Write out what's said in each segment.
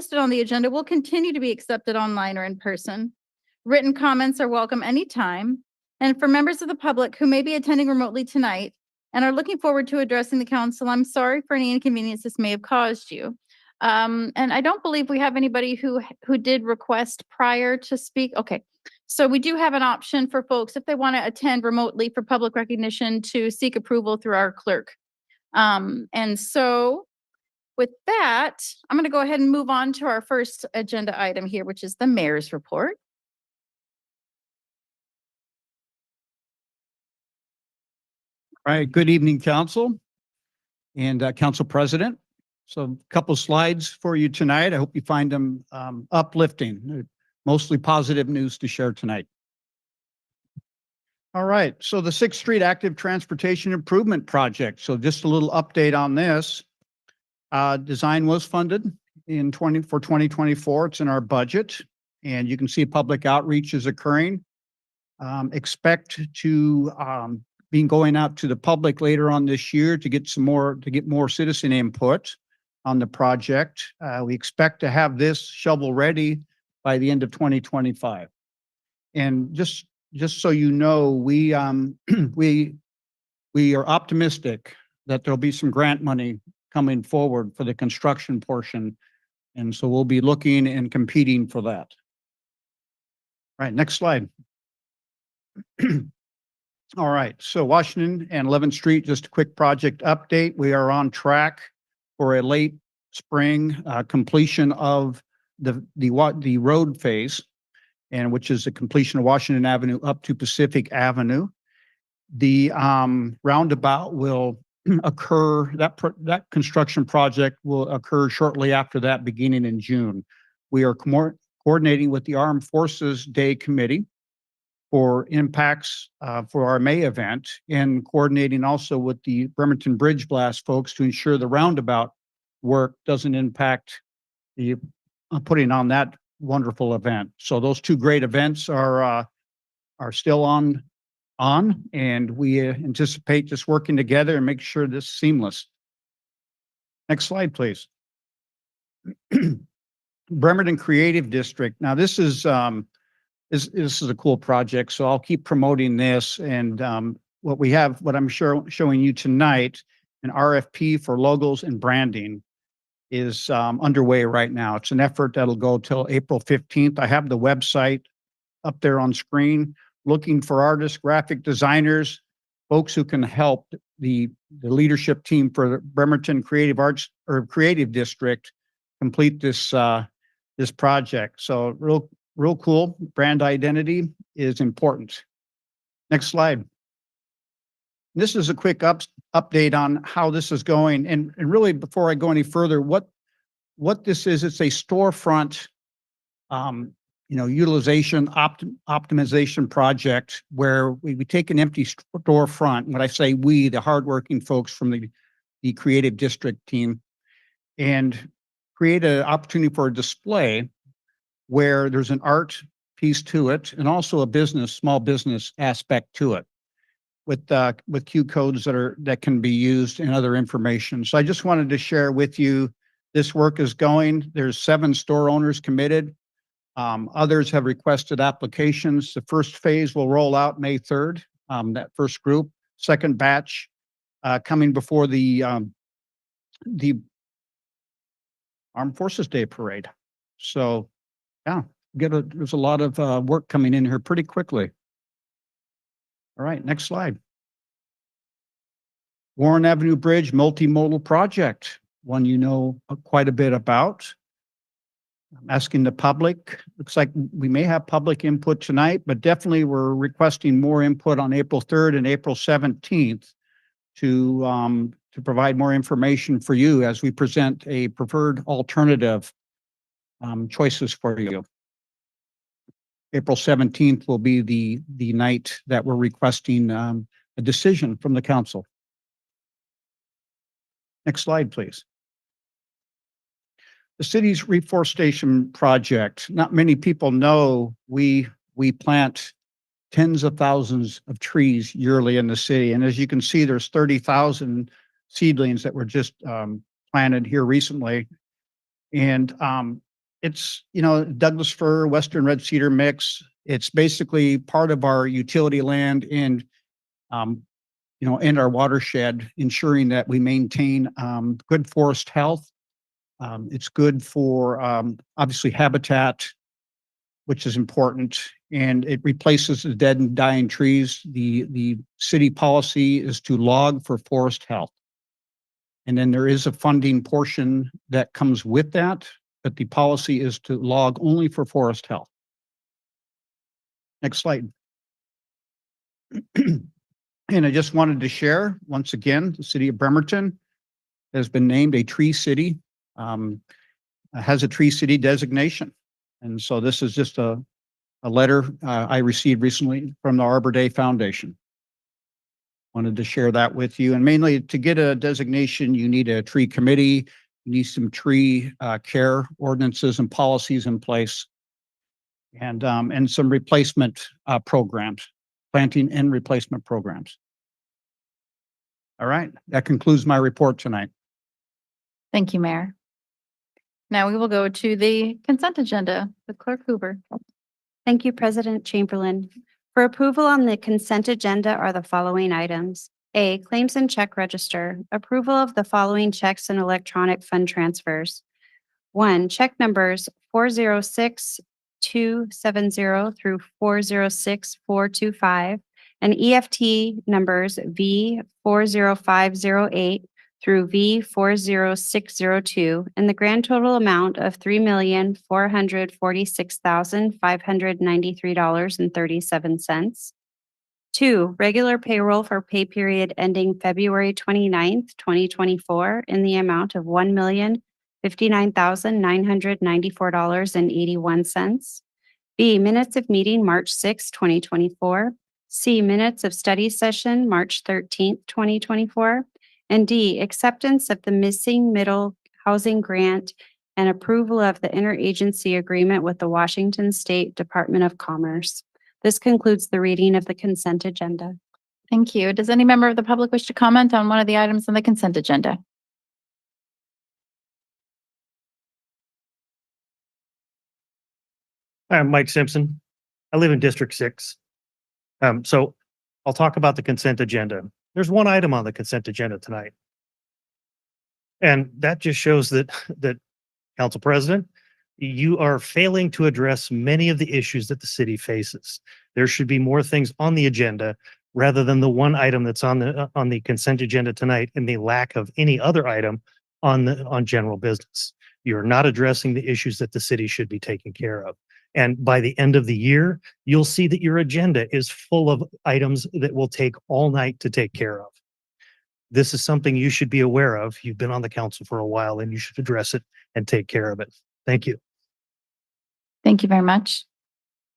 listed on the agenda will continue to be accepted online or in person. Written comments are welcome anytime. And for members of the public who may be attending remotely tonight and are looking forward to addressing the council, I'm sorry for any inconvenience this may have caused you. And I don't believe we have anybody who did request prior to speak. Okay, so we do have an option for folks if they want to attend remotely for public recognition to seek approval through our clerk. And so with that, I'm going to go ahead and move on to our first agenda item here, which is the mayor's report. All right, good evening, council and council president. So a couple slides for you tonight. I hope you find them uplifting, mostly positive news to share tonight. All right, so the 6th Street Active Transportation Improvement Project. So just a little update on this. Design was funded for 2024. It's in our budget, and you can see public outreach is occurring. Expect to be going out to the public later on this year to get more citizen input on the project. We expect to have this shovel ready by the end of 2025. And just so you know, we are optimistic that there'll be some grant money coming forward for the construction portion. And so we'll be looking and competing for that. All right, next slide. All right, so Washington and 11th Street, just a quick project update. We are on track for a late spring completion of the road phase, and which is the completion of Washington Avenue up to Pacific Avenue. The roundabout will occur, that construction project will occur shortly after that, beginning in June. We are coordinating with the Armed Forces Day Committee for impacts for our May event, and coordinating also with the Bremerton Bridge Blast folks to ensure the roundabout work doesn't impact the putting on that wonderful event. So those two great events are still on, and we anticipate just working together and make sure this is seamless. Next slide, please. Bremerton Creative District. Now this is this is a cool project, so I'll keep promoting this. And what I'm showing you tonight, an RFP for logos and branding is underway right now. It's an effort that'll go till April 15th. I have the website up there on screen, looking for artists, graphic designers, folks who can help the leadership team for Bremerton Creative Arts or Creative District complete this this project. So real cool. Brand identity is important. Next slide. This is a quick update on how this is going. And really, before I go any further, what this is, it's a storefront, utilization optimization project where we take an empty storefront. When I say we, the hardworking folks from the creative district team, and create an opportunity for a display where there's an art piece to it and also a small business aspect to it, with Q codes that can be used and other information. So I just wanted to share with you, this work is going. There's 7 store owners committed. Others have requested applications. The first phase will roll out May 3rd, that first group. Second batch coming before the Armed Forces Day Parade. So yeah, there's a lot of work coming in here pretty quickly. All right, next slide. Warren Avenue Bridge multimodal project, one you know quite a bit about. I'm asking the public. Looks like we may have public input tonight, but definitely we're requesting more input on April 3rd and April 17th to provide more information for you as we present a preferred alternative choices for you. April 17th will be the night that we're requesting a decision from the council. Next slide, please. The city's reforestation project. Not many people know we plant tens of thousands of trees yearly in the city. And as you can see, there's 30,000 seedlings that were just planted here recently. And It's, Douglas fir, western red cedar mix. It's basically part of our utility land and, and our watershed, ensuring that we maintain, good forest health. It's good for, obviously habitat, which is important, and it replaces the dead and dying trees. The city policy is to log for forest health. And then there is a funding portion that comes with that, but the policy is to log only for forest health. Next slide. And I just wanted to share, once again, the city of Bremerton has been named a tree city, has a tree city designation. And so this is just a letter I received recently from the Arbor Day Foundation. Wanted to share that with you. And mainly to get a designation, you need a tree committee, you need some tree care ordinances and policies in place, and some replacement programs, planting and replacement programs. All right, that concludes my report tonight. Thank you, Mayor. Now we will go to the consent agenda with Clerk Hoover. Thank you, President Chamberlain. For approval on the consent agenda are the following items. A, claims and check register. Approval of the following checks and electronic fund transfers. 1, check numbers 406-270 through 406-425 and EFT numbers V40508 through V40602 and the grand total amount of $3,446,593.37. 2, regular payroll for pay period ending February 29th, 2024 in the amount of $1,059,994.81. B, minutes of meeting March 6, 2024. C, minutes of study session March 13th, 2024. And D, acceptance of the missing middle housing grant and approval of the interagency agreement with the Washington State Department of Commerce. This concludes the reading of the consent agenda. Thank you. Does any member of the public wish to comment on one of the items on the consent agenda? I'm Mike Simpson. I live in District 6. So I'll talk about the consent agenda. There's one item on the consent agenda tonight. And that just shows that Council President, you are failing to address many of the issues that the city faces. There should be more things on the agenda rather than the one item that's on the consent agenda tonight and the lack of any other item on general business. You're not addressing the issues that the city should be taking care of. And by the end of the year, you'll see that your agenda is full of items that will take all night to take care of. This is something you should be aware of. You've been on the council for a while and you should address it and take care of it. Thank you. Thank you very much.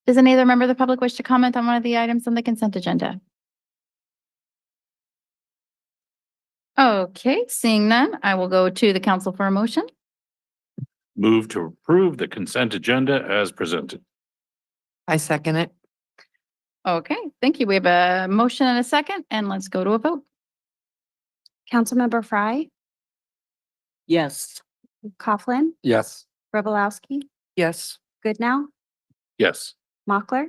Does any other member of the public wish to comment on one of the items on the consent agenda? Okay, seeing none, I will go to the council for a motion. Move to approve the consent agenda as presented. I second it. Okay, thank you. We have a motion and a second, and let's go to a vote. Councilmember Frye, Yes. Coughlin, Yes. Grabowski, Yes. Goodnow, Yes. Mochler,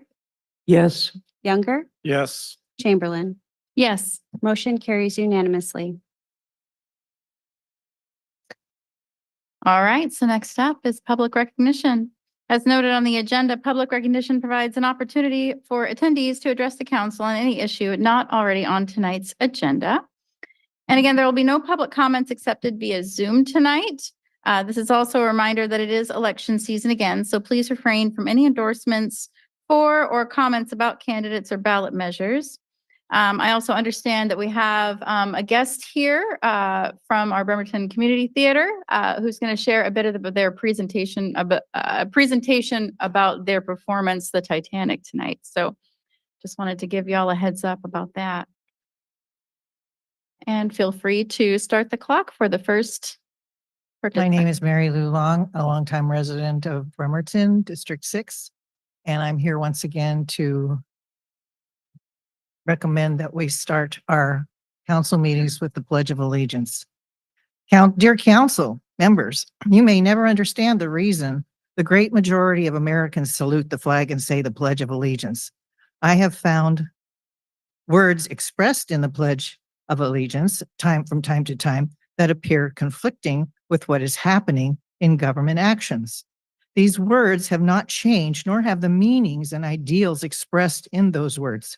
Yes. Younger, Yes. Chamberlain. Yes. Motion carries unanimously. All right, so next up is public recognition. As noted on the agenda, public recognition provides an opportunity for attendees to address the council on any issue not already on tonight's agenda. And again, there will be no public comments accepted via Zoom tonight. This is also a reminder that it is election season again, so please refrain from any endorsements for or comments about candidates or ballot measures. I also understand that we have a guest here from our Bremerton Community Theater who's going to share a bit of their presentation, about their performance, The Titanic, tonight. So just wanted to give y'all a heads up about that. And feel free to start the clock for the first My participant. name is Mary Lou Long, a longtime resident of Bremerton, District 6, and I'm here once again to recommend that we start our council meetings with the Pledge of Allegiance. Dear council members, you may never understand the reason The great majority of Americans salute the flag and say the Pledge of Allegiance. I have found words expressed in the Pledge of Allegiance from time to time that appear conflicting with what is happening in government actions. These words have not changed, nor have the meanings and ideals expressed in those words.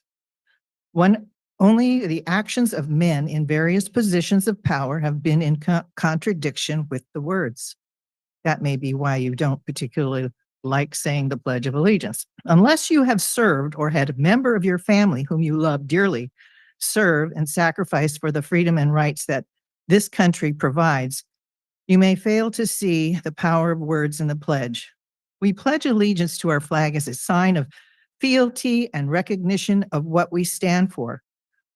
Only the actions of men in various positions of power have been in contradiction with the words. That may be why you don't particularly like saying the Pledge of Allegiance. Unless you have served or had a member of your family whom you love dearly serve and sacrifice for the freedom and rights that this country provides, you may fail to see the power of words in the pledge. We pledge allegiance to our flag as a sign of fealty and recognition of what we stand for.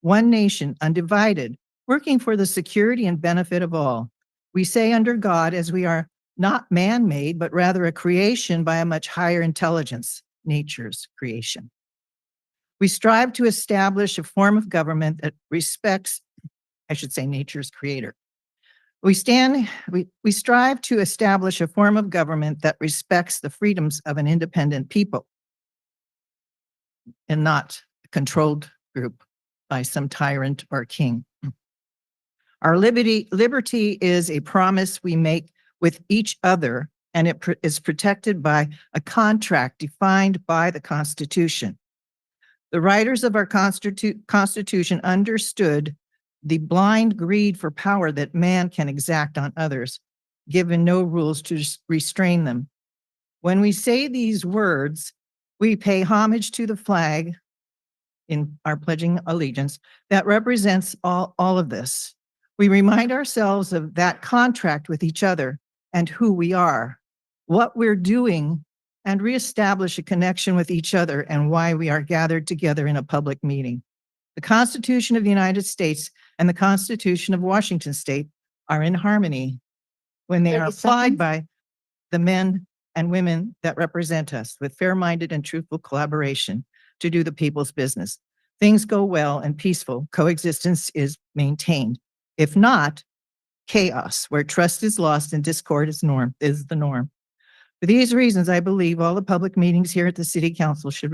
One nation, undivided, working for the security and benefit of all. We say under God, as we are not man-made, but rather a creation by a much higher intelligence, nature's creation. We strive to establish a form of government that respects, nature's creator. We strive to establish a form of government that respects the freedoms of an independent people and not a controlled group by some tyrant or king. Our liberty is a promise we make with each other, and it is protected by a contract defined by the Constitution. The writers of our Constitution understood the blind greed for power that man can exact on others, given no rules to restrain them. When we say these words, we pay homage to the flag in our pledging allegiance that represents all of this. We remind ourselves of that contract with each other and who we are, what we're doing, and reestablish a connection with each other and why we are gathered together in a public meeting. The Constitution of the United States and the Constitution of Washington State are in harmony when they are 30 applied seconds. by the men and women that represent us with fair-minded and truthful collaboration to do the people's business. Things go well and peaceful coexistence is maintained. If not, chaos, where trust is lost and discord is the norm. For these reasons, I believe all the public meetings here at the City Council should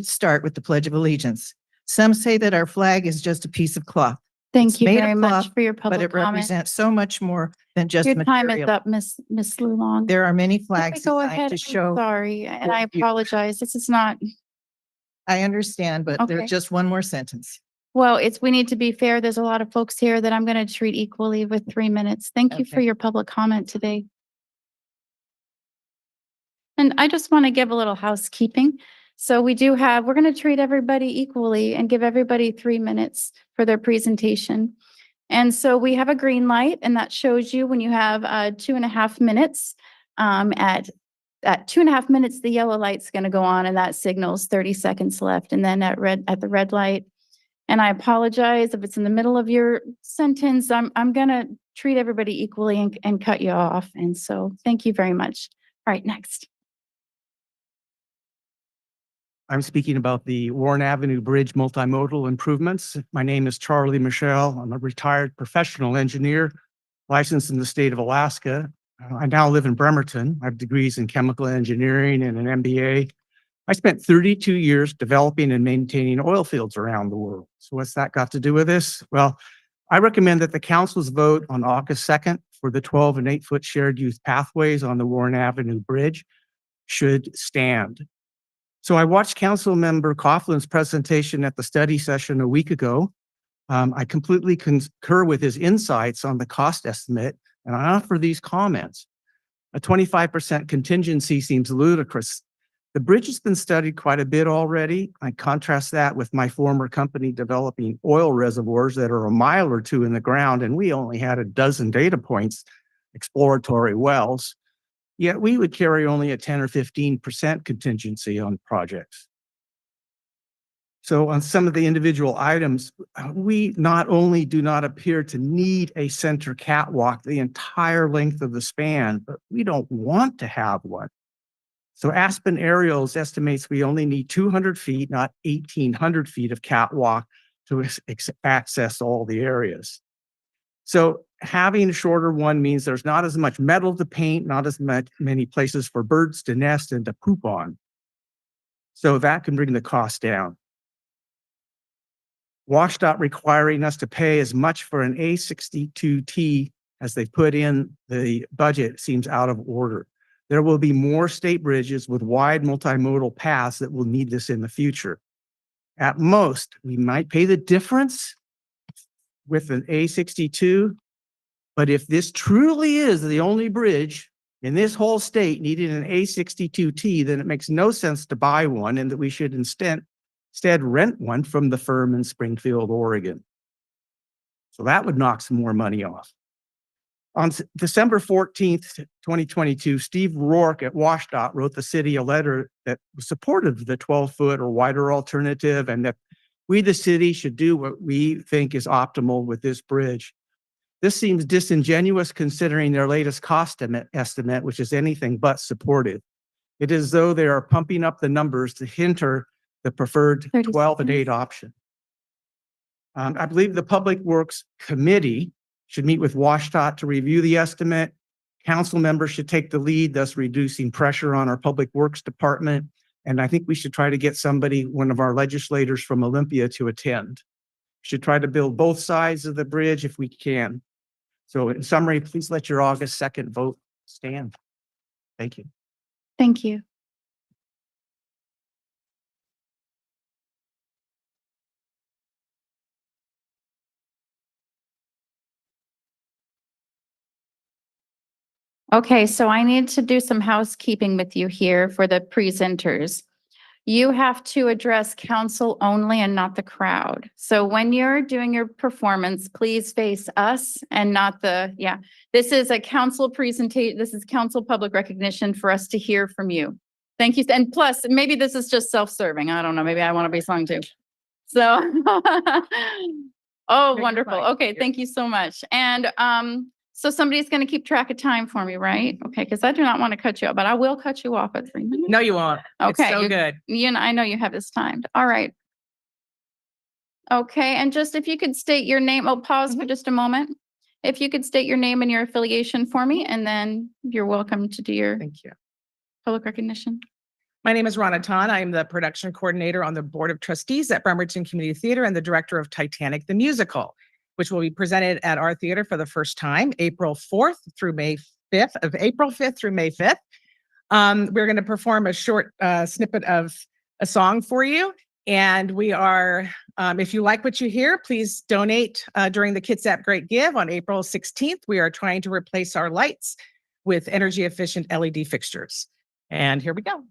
start with the Pledge of Allegiance. Some say that our flag is just a piece of cloth, Thank It's you made of very much cloth, for your but public it comment. represents so much more than just Your time is material. up, Miss Lulong. There are many Can we flags go designed ahead? to I'm show. sorry, and I what you- apologize. This is not, I understand, but Okay. there's just one more sentence. well, we need to be fair. There's a lot of folks here that I'm going to treat equally with 3 minutes. Thank you for Okay. your public comment today. And I just want to give a little housekeeping. So we're going to treat everybody equally and give everybody 3 minutes for their presentation. And so we have a green light, and that shows you when you have 2.5 minutes. At 2.5 minutes, the yellow light's going to go on, and that signals 30 seconds left. And then at the red light, and I apologize if it's in the middle of your sentence, I'm going to treat everybody equally and cut you off. And so thank you very much. All right, next. I'm speaking about the Warren Avenue Bridge multimodal improvements. My name is Charlie Michelle. I'm a retired professional engineer licensed in the state of Alaska. I now live in Bremerton. I have degrees in chemical engineering and an MBA. I spent 32 years developing and maintaining oil fields around the world. So what's that got to do with this? Well, I recommend that the council's vote on August 2nd for the 12 and 8-foot shared use pathways on the Warren Avenue Bridge should stand. So I watched Council Member Coughlin's presentation at the study session a week ago. I completely concur with his insights on the cost estimate, and I offer these comments. A 25% contingency seems ludicrous. The bridge has been studied quite a bit already. I contrast that with my former company developing oil reservoirs that are a mile or two in the ground, and we only had a dozen data points, exploratory wells. Yet we would carry only a 10 or 15% contingency on projects. So on some of the individual items, we not only do not appear to need a center catwalk the entire length of the span, but we don't want to have one. So Aspen Aerials estimates we only need 200 feet, not 1,800 feet of catwalk to access all the areas. So having a shorter one means there's not as much metal to paint, not as many places for birds to nest and to poop on. So that can bring the cost down. WashDOT requiring us to pay as much for an A62T as they put in the budget seems out of order. There will be more state bridges with wide multimodal paths that will need this in the future. At most, we might pay the difference with an A62, but if this truly is the only bridge in this whole state needing an A62T, then it makes no sense to buy one, and that we should instead rent one from the firm in Springfield, Oregon. So that would knock some more money off. On December 14th, 2022, Steve Rourke at WashDOT wrote the city a letter that was supportive of the 12-foot or wider alternative, and that we, the city, should do what we think is optimal with this bridge. This seems disingenuous considering their latest cost estimate, which is anything but supportive. It is as though they are pumping up the numbers to hinder the preferred 30 12 and seconds. 8 option. I believe the Public Works Committee should meet with WashDOT to review the estimate. Council members should take the lead, thus reducing pressure on our Public Works Department. And I think we should try to get somebody, one of our legislators from Olympia, to attend. Should try to build both sides of the bridge if we can. So in summary, please let your August 2nd vote stand. Thank you. Thank you. Okay, so I need to do some housekeeping with you here for the presenters. You have to address council only and not the crowd. So when you're doing your performance, please face us and not this is a council presentation. This is council public recognition for us to hear from you. Thank you. And plus, maybe this is just self-serving. I don't know. Maybe I want to be sung too. So, oh, wonderful. Okay, thank you so much. And so somebody's going to keep track of time for me, right? Okay, because I do not want to cut you off, but I will cut you off at 3 minutes. No, you won't. It's Okay, so you- good. You know, I know you have this timed. All right. Okay, and just if you could state your name, pause for just a moment. If you could state your name and your affiliation for me, and then you're welcome to do your Thank you. public recognition. My name is Rana Tan. I am the production coordinator on the Board of Trustees at Bremerton Community Theater and the director of Titanic the Musical, which will be presented at our theater for the first time, April 4th through May 5th, April 5th through May 5th. We're going to perform a short snippet of a song for you. And we are, if you like what you hear, please donate during the Kitsap Great Give on April 16th. We are trying to replace our lights with energy efficient LED fixtures. And here we go.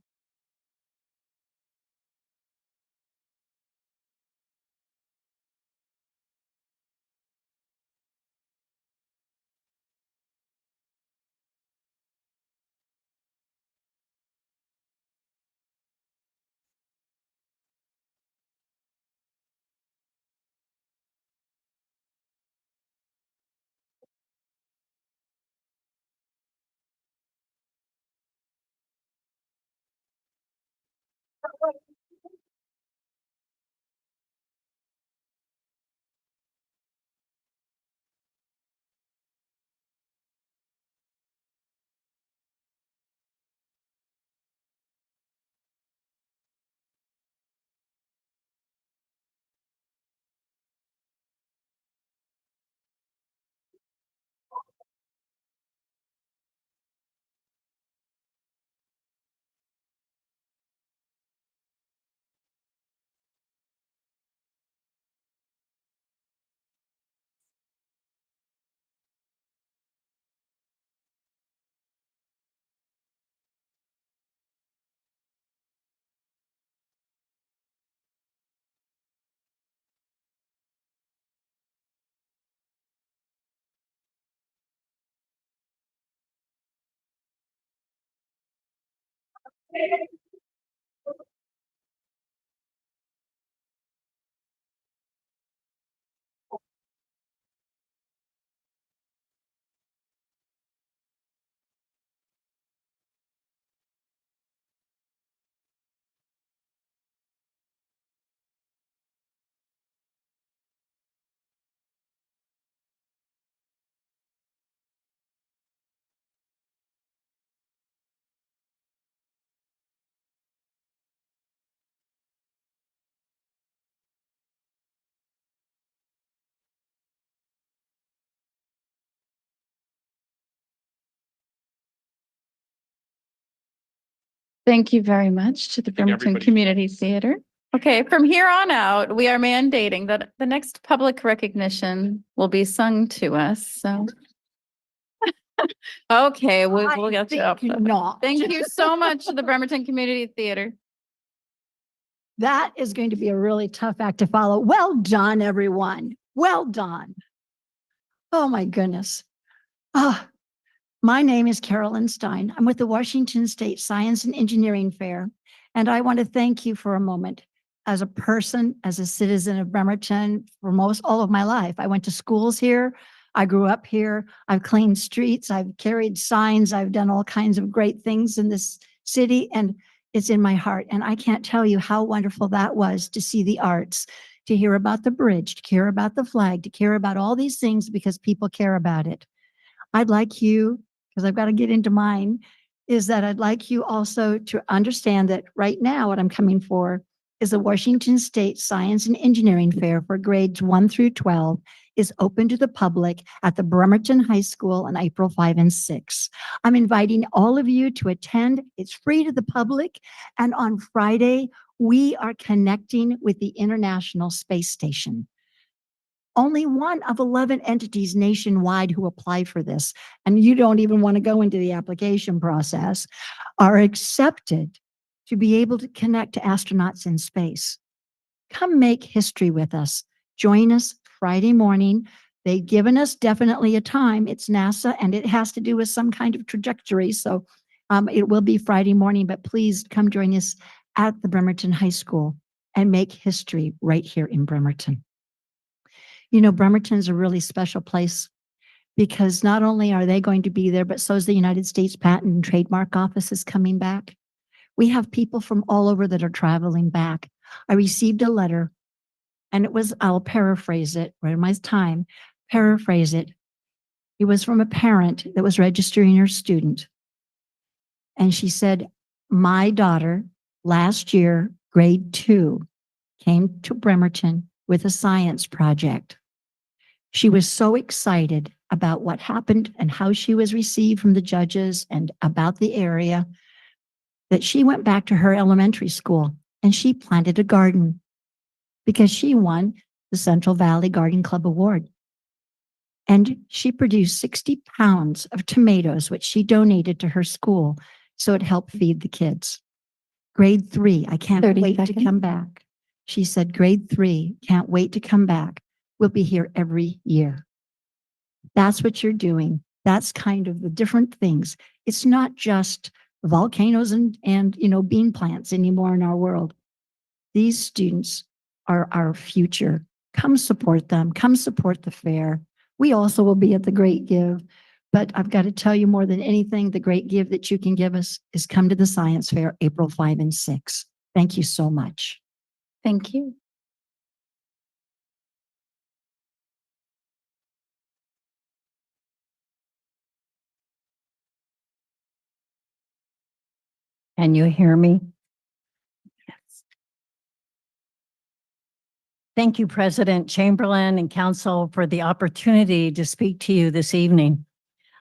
Thank you very much to the Bremerton everybody. Community Theater. Okay, from here on out, we are mandating that the next public recognition will be sung to us, so. Okay, we'll get you up. Not. Thank you so much to the Bremerton Community Theater. That is going to be a really tough act to follow. Well done, everyone. Well done. Oh, my goodness. My name is Carolyn Stein. I'm with the Washington State Science and Engineering Fair, and I want to thank you for a moment. As a person, as a citizen of Bremerton, for all of my life. I went to schools here. I grew up here. I've cleaned streets. I've carried signs. I've done all kinds of great things in this city, and it's in my heart. And I can't tell you how wonderful that was to see the arts, to hear about the bridge, to care about the flag, to care about all these things because people care about it. I'd like you, because I've got to get into mine, is that I'd like you also to understand that right now what I'm coming for is the Washington State Science and Engineering Fair for grades 1 through 12 is open to the public at the Bremerton High School on April 5 and 6. I'm inviting all of you to attend. It's free to the public. And on Friday, we are connecting with the International Space Station. Only one of 11 entities nationwide who apply for this, and you don't even want to go into the application process, are accepted to be able to connect to astronauts in space. Come make history with us. Join us Friday morning. They've given us definitely a time. It's NASA, and it has to do with some kind of trajectory. So it will be Friday morning, but please come join us at the Bremerton High School and make history right here in Bremerton. You know, Bremerton's a really special place because not only are they going to be there, but so is the United States Patent and Trademark Office is coming back. We have people from all over that are traveling back. I received a letter, and it was, I'll paraphrase it, right in my time, paraphrase it. It was from a parent that was registering her student. And she said, my daughter last year, grade 2, came to Bremerton with a science project. She was so excited about what happened and how she was received from the judges and about the area that she went back to her elementary school and she planted a garden because she won the Central Valley Garden Club Award. And she produced 60 pounds of tomatoes, which she donated to her school, so it helped feed the kids. Grade 3, I can't 30 wait seconds. to come back. She said, grade 3, can't wait to come back. We'll be here every year. That's what you're doing. That's kind of the different things. It's not just volcanoes and bean plants anymore in our world. These students are our future. Come support them. Come support the fair. We also will be at the Great Give, but I've got to tell you more than anything, the great give that you can give us is come to the Science Fair, April 5 and 6. Thank you so much. Thank you. Can you hear me? Yes. Thank you, President Chamberlain and Council, for the opportunity to speak to you this evening.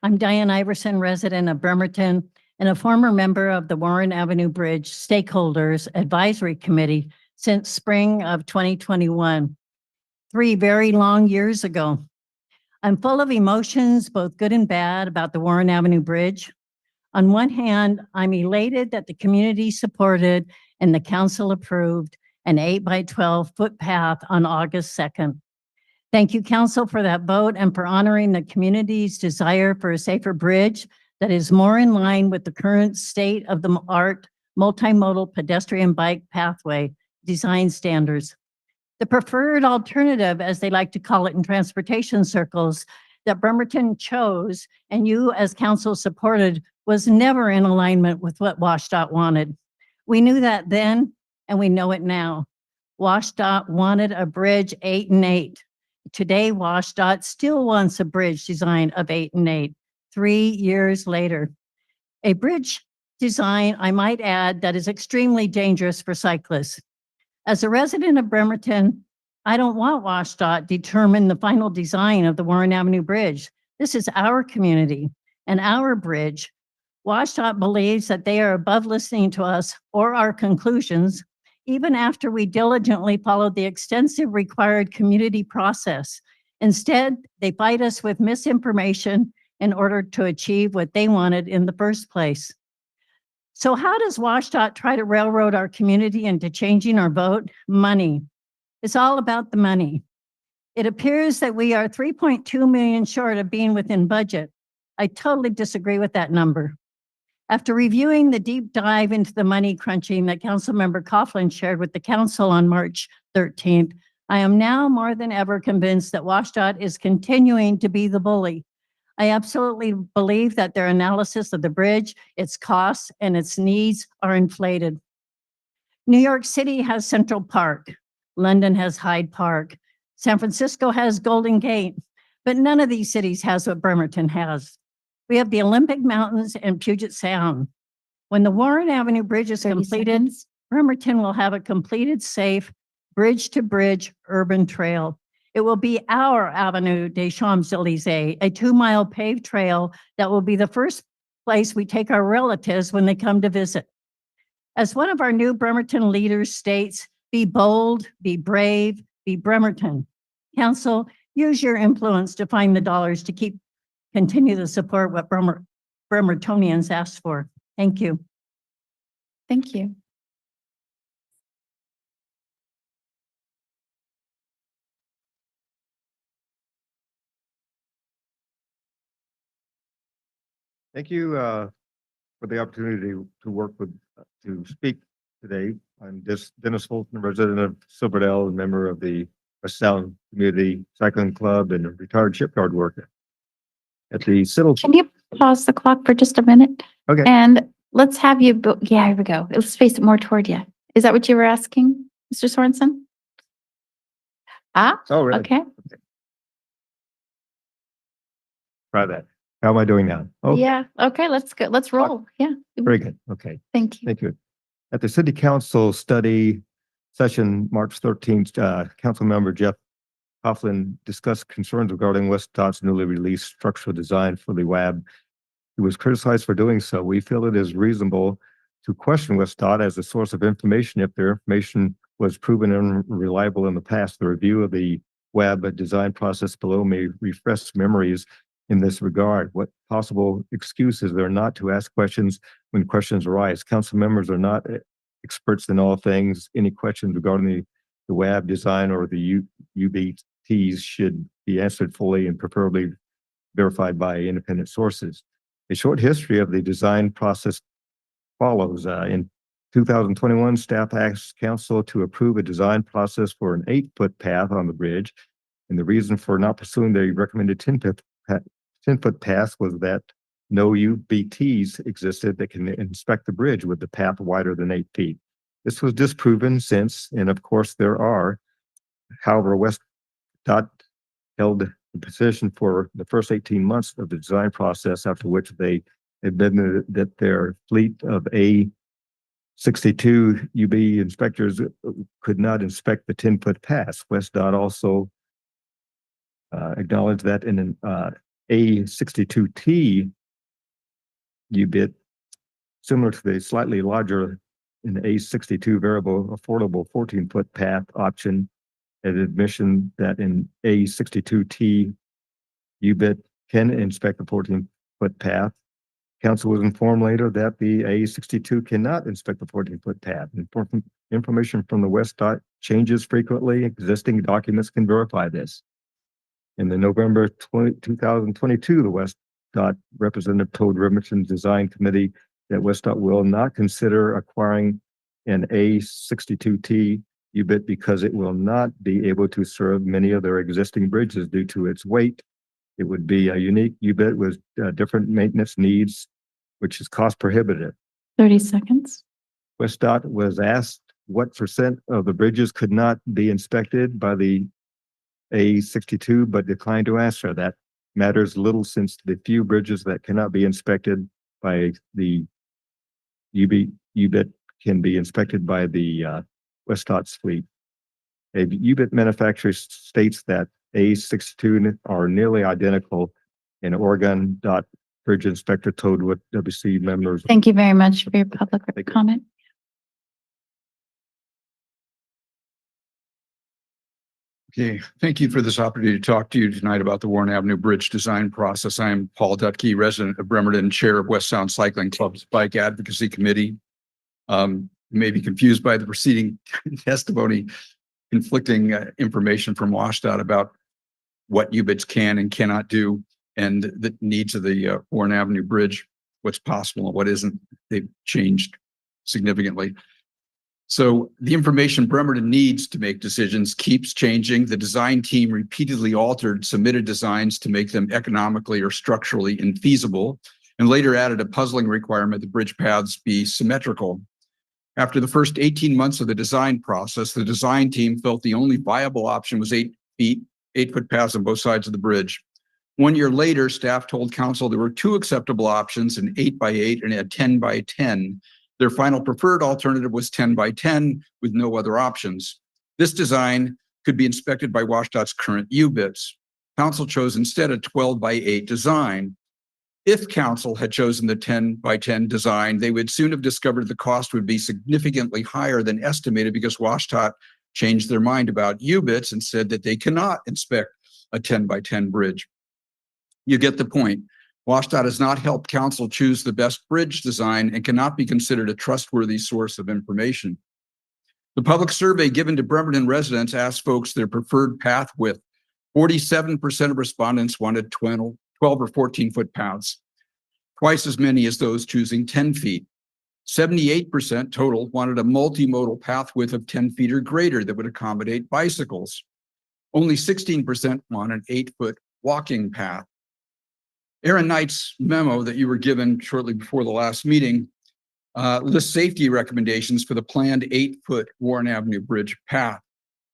I'm Diane Iverson, resident of Bremerton and a former member of the Warren Avenue Bridge Stakeholders Advisory Committee since spring of 2021, 3 very long years ago. I'm full of emotions, both good and bad, about the Warren Avenue Bridge. On one hand, I'm elated that the community supported and the council approved an 8 by 12 footpath on August 2nd. Thank you, council, for that vote and for honoring the community's desire for a safer bridge that is more in line with the current state of the art multimodal pedestrian bike pathway design standards. The preferred alternative, as they like to call it in transportation circles, that Bremerton chose and you as council supported was never in alignment with what WashDOT wanted. We knew that then, and we know it now. WashDOT wanted a bridge 8 and 8. Today, WashDOT still wants a bridge design of 8 and 8, 3 years later. A bridge design, I might add, that is extremely dangerous for cyclists. As a resident of Bremerton, I don't want WashDOT determine the final design of the Warren Avenue Bridge. This is our community and our bridge. WashDOT believes that they are above listening to us or our conclusions, even after we diligently followed the extensive required community process. Instead, they fight us with misinformation in order to achieve what they wanted in the first place. So how does WashDOT try to railroad our community into changing our vote? Money. It's all about the money. It appears that we are 3.2 million short of being within budget. I totally disagree with that number. After reviewing the deep dive into the money crunching that Councilmember Coughlin shared with the council on March 13th, I am now more than ever convinced that WashDOT is continuing to be the bully. I absolutely believe that their analysis of the bridge, its costs, and its needs are inflated. New York City has Central Park. London has Hyde Park. San Francisco has Golden Gate, but none of these cities has what Bremerton has. We have the Olympic Mountains and Puget Sound. When the Warren Avenue Bridge is 30 completed, seconds. Bremerton will have a completed, safe, bridge-to-bridge urban trail. It will be our Avenue des Champs-Élysées, a 2-mile paved trail that will be the first place we take our relatives when they come to visit. As one of our new Bremerton leaders states, be bold, be brave, be Bremerton. Council, use your influence to find the dollars to continue to support what Bremertonians asked for. Thank you. Thank you. Thank you for the opportunity to work with, to speak today. I'm Dennis Fulton, resident of Silverdale and member of the West Sound Community Cycling Club and a retired shipyard worker. At the Can you pause the clock for just a minute? Okay. And let's have you, yeah, here we go. Let's face it more toward you. Is that what you were asking, Mr. Sorensen? Ah, Oh, really? okay. Try that. How am I doing now? Oh, Yeah, okay, let's go. Let's roll. Yeah. very good. Okay. Thank you. Thank you. At the City Council study session, March 13th, Council Member Jeff Coughlin discussed concerns regarding WestDOT's newly released structural design for the WAB. He was criticized for doing so. We feel it is reasonable to question WestDOT as a source of information if their information was proven unreliable in the past. The review of the WAB design process below may refresh memories in this regard. What possible excuse is there not to ask questions when questions arise? Council members are not experts in all things. Any questions regarding the WAB design or the UBTs should be answered fully and preferably verified by independent sources. A short history of the design process follows. In 2021, staff asked council to approve a design process for an 8-foot path on the bridge. And the reason for not pursuing the recommended 10-foot path was that no UBTs existed that can inspect the bridge with the path wider than 8 feet. This was disproven since, and of course there are. However, WestDOT held the position for the first 18 months of the design process, after which they admitted that their fleet of A62 UB inspectors could not inspect the 10-foot path. WestDOT also acknowledged that in an A62T UBIT, similar to the slightly larger in the A62 variable affordable 14-foot path option, an admission that in A62T UBIT can inspect the 14-foot path. Council was informed later that the A62 cannot inspect the 14-foot path. Information from the WestDOT changes frequently. Existing documents can verify this. In the November 2022, the WestDOT representative told Bremerton Design Committee that WestDOT will not consider acquiring an A62T UBIT because it will not be able to serve many of their existing bridges due to its weight. It would be a unique UBIT with different maintenance needs, which is cost prohibitive. 30 seconds. WestDOT was asked what percent of the bridges could not be inspected by the A62, but declined to answer. That matters little since the few bridges that cannot be inspected by the UBIT can be inspected by the WestDOT's fleet. A UBIT manufacturer states that A62 are nearly identical, and Oregon.gov Bridge Inspector Toad with WC members. Thank you very much for your public Thank you. comment. Okay, thank you for this opportunity to talk to you tonight about the Warren Avenue Bridge design process. I am Paul Dutke, resident of Bremerton, chair of West Sound Cycling Club's Bike Advocacy Committee. You may be confused by the preceding testimony, conflicting information from WashDOT about what UBITs can and cannot do, and the needs of the Warren Avenue Bridge, what's possible and what isn't. They've changed significantly. So the information Bremerton needs to make decisions keeps changing. The design team repeatedly altered submitted designs to make them economically or structurally infeasible, and later added a puzzling requirement that bridge paths be symmetrical. After the first 18 months of the design process, the design team felt the only viable option was 8 feet, 8-foot paths on both sides of the bridge. 1 year later, staff told council there were 2 acceptable options, an 8x8 and a 10x10. Their final preferred alternative was 10x10 with no other options. This design could be inspected by WashDOT's current UBITs. Council chose instead a 12x8 design. If council had chosen the 10x10 design, they would soon have discovered the cost would be significantly higher than estimated because WashDOT changed their mind about UBITs and said that they cannot inspect a 10x10 bridge. You get the point. WashDOT has not helped council choose the best bridge design and cannot be considered a trustworthy source of information. The public survey given to Bremerton residents asked folks their preferred path width. 47% of respondents wanted 12 or 14-foot paths, twice as many as those choosing 10 feet. 78% total wanted a multimodal path width of 10 feet or greater that would accommodate bicycles. Only 16% want an 8-foot walking path. Aaron Knight's memo that you were given shortly before the last meeting lists safety recommendations for the planned 8-foot Warren Avenue Bridge path.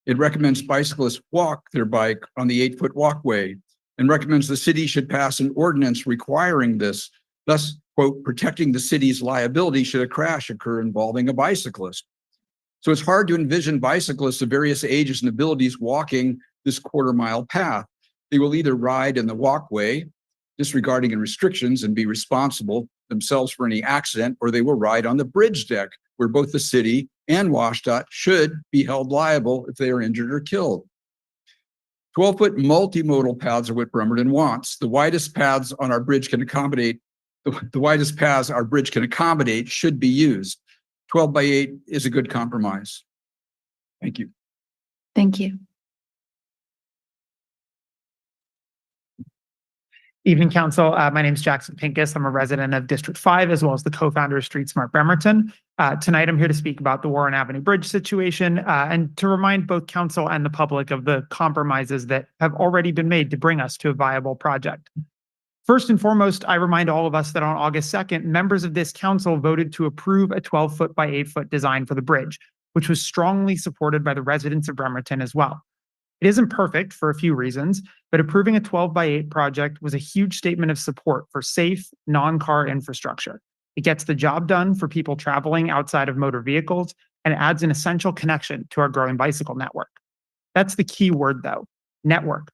It recommends bicyclists walk their bike on the 8-foot walkway and recommends the city should pass an ordinance requiring this, thus, quote, protecting the city's liability should a crash occur involving a bicyclist. So it's hard to envision bicyclists of various ages and abilities walking this quarter-mile path. They will either ride in the walkway, disregarding any restrictions and be responsible themselves for any accident, or they will ride on the bridge deck where both the city and WashDOT should be held liable if they are injured or killed. 12-foot multimodal paths are what Bremerton wants. The widest paths on our bridge can accommodate, the widest paths our bridge can accommodate should be used. 12x8 is a good compromise. Thank you. Thank you. Evening, Council. My name is Jackson Pincus. I'm a resident of District 5, as well as the co-founder of Street Smart Bremerton. Tonight, I'm here to speak about the Warren Avenue Bridge situation and to remind both Council and the public of the compromises that have already been made to bring us to a viable project. First and foremost, I remind all of us that on August 2nd, members of this Council voted to approve a 12-foot by 8-foot design for the bridge, which was strongly supported by the residents of Bremerton as well. It isn't perfect for a few reasons, but approving a 12x8 project was a huge statement of support for safe, non-car infrastructure. It gets the job done for people traveling outside of motor vehicles and adds an essential connection to our growing bicycle network. That's the key word though, network.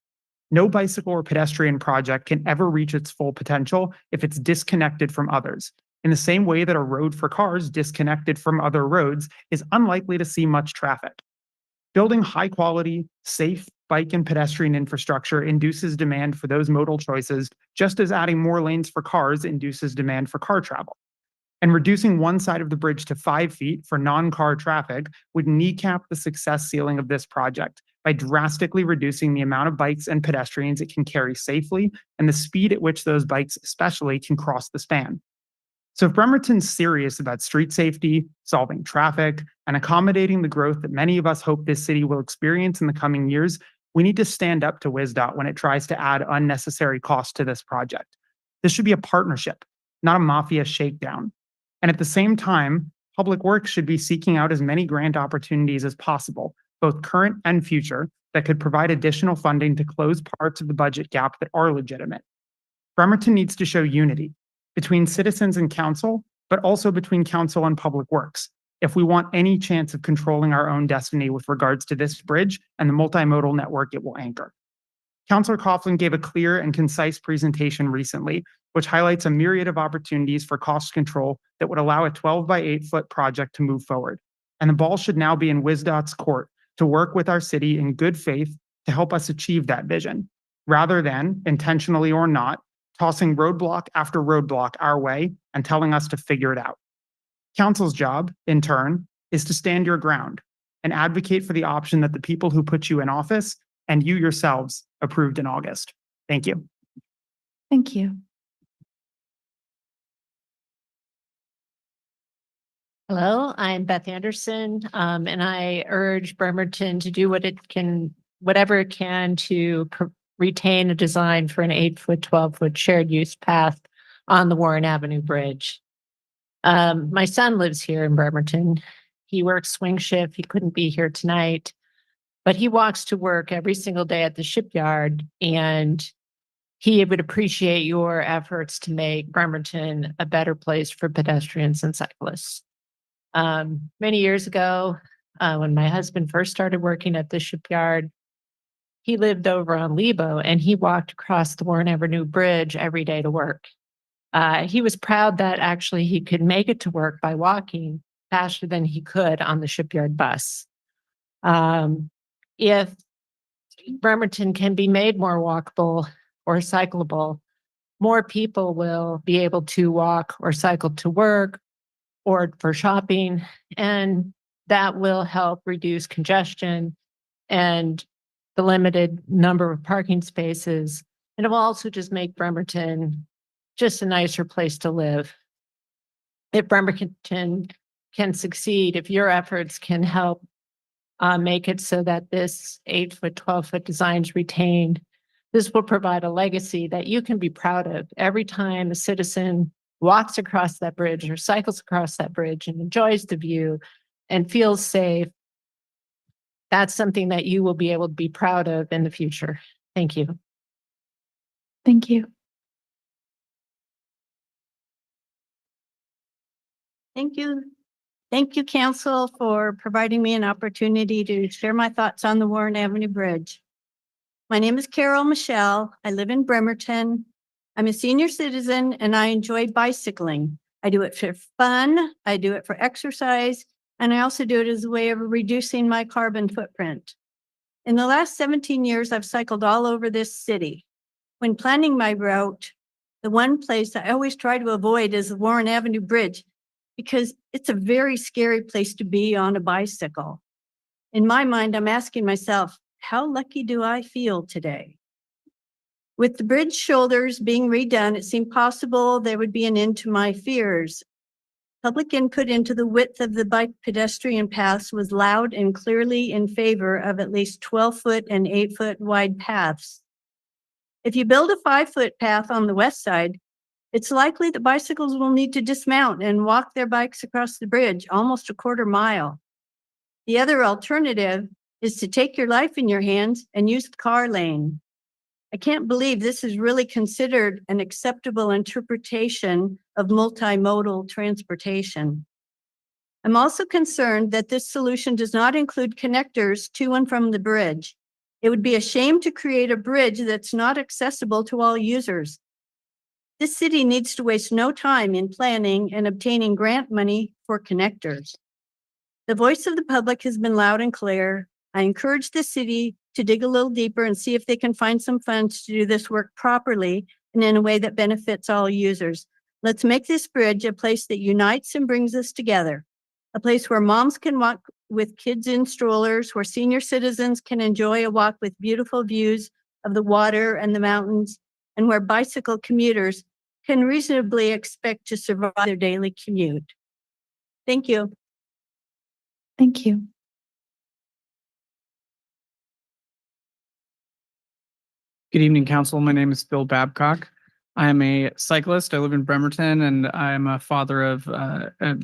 No bicycle or pedestrian project can ever reach its full potential if it's disconnected from others. In the same way that a road for cars disconnected from other roads is unlikely to see much traffic. Building high-quality, safe bike and pedestrian infrastructure induces demand for those modal choices, just as adding more lanes for cars induces demand for car travel. And reducing one side of the bridge to 5 feet for non-car traffic would kneecap the success ceiling of this project by drastically reducing the amount of bikes and pedestrians it can carry safely and the speed at which those bikes especially can cross the span. So if Bremerton's serious about street safety, solving traffic, and accommodating the growth that many of us hope this city will experience in the coming years, we need to stand up to WSDOT when it tries to add unnecessary costs to this project. This should be a partnership, not a mafia shakedown. And at the same time, Public Works should be seeking out as many grant opportunities as possible, both current and future, that could provide additional funding to close parts of the budget gap that are legitimate. Bremerton needs to show unity between citizens and council, but also between council and Public Works, if we want any chance of controlling our own destiny with regards to this bridge and the multimodal network it will anchor. Councilor Coughlin gave a clear and concise presentation recently, which highlights a myriad of opportunities for cost control that would allow a 12 by 8-foot project to move forward. And the ball should now be in WisDOT's court to work with our city in good faith to help us achieve that vision, rather than, intentionally or not, tossing roadblock after roadblock our way and telling us to figure it out. Council's job, in turn, is to stand your ground and advocate for the option that the people who put you in office and you yourselves approved in August. Thank you. Thank you. Hello, I'm Beth Anderson, and I urge Bremerton to do whatever it can to retain a design for an 8-foot, 12-foot shared use path on the Warren Avenue Bridge. My son lives here in Bremerton. He works swing shift. He couldn't be here tonight, but he walks to work every single day at the shipyard, and he would appreciate your efforts to make Bremerton a better place for pedestrians and cyclists. Many years ago, when my husband first started working at the shipyard, he lived over on Lebo and he walked across the Warren Avenue Bridge every day to work. He was proud that actually he could make it to work by walking faster than he could on the shipyard bus. If Bremerton can be made more walkable or cyclable, more people will be able to walk or cycle to work or for shopping, and that will help reduce congestion and the limited number of parking spaces. And it will also just make Bremerton just a nicer place to live. If Bremerton can succeed, if your efforts can help make it so that this 8-foot, 12-foot design is retained, this will provide a legacy that you can be proud of every time a citizen walks across that bridge or cycles across that bridge and enjoys the view and feels safe. That's something that you will be able to be proud of in the future. Thank you. Thank you. Thank you. Thank you, Council, for providing me an opportunity to share my thoughts on the Warren Avenue Bridge. My name is Carol Michelle. I live in Bremerton. I'm a senior citizen and I enjoy bicycling. I do it for fun, I do it for exercise, and I also do it as a way of reducing my carbon footprint. In the last 17 years, I've cycled all over this city. When planning my route, the one place I always try to avoid is the Warren Avenue Bridge because it's a very scary place to be on a bicycle. In my mind, I'm asking myself, how lucky do I feel today? With the bridge shoulders being redone, it seemed possible there would be an end to my fears. Public input into the width of the bike pedestrian paths was loud and clearly in favor of at least 12-foot and 8-foot wide paths. If you build a 5-foot path on the west side, it's likely that bicycles will need to dismount and walk their bikes across the bridge almost a quarter mile. The other alternative is to take your life in your hands and use the car lane. I can't believe this is really considered an acceptable interpretation of multimodal transportation. I'm also concerned that this solution does not include connectors to and from the bridge. It would be a shame to create a bridge that's not accessible to all users. This city needs to waste no time in planning and obtaining grant money for connectors. The voice of the public has been loud and clear. I encourage the city to dig a little deeper and see if they can find some funds to do this work properly and in a way that benefits all users. Let's make this bridge a place that unites and brings us together, a place where moms can walk with kids in strollers, where senior citizens can enjoy a walk with beautiful views of the water and the mountains, and where bicycle commuters can reasonably expect to survive their daily commute. Thank you. Thank you. Good evening, Council. My name is Bill Babcock. I am a cyclist. I live in Bremerton, and I am a father of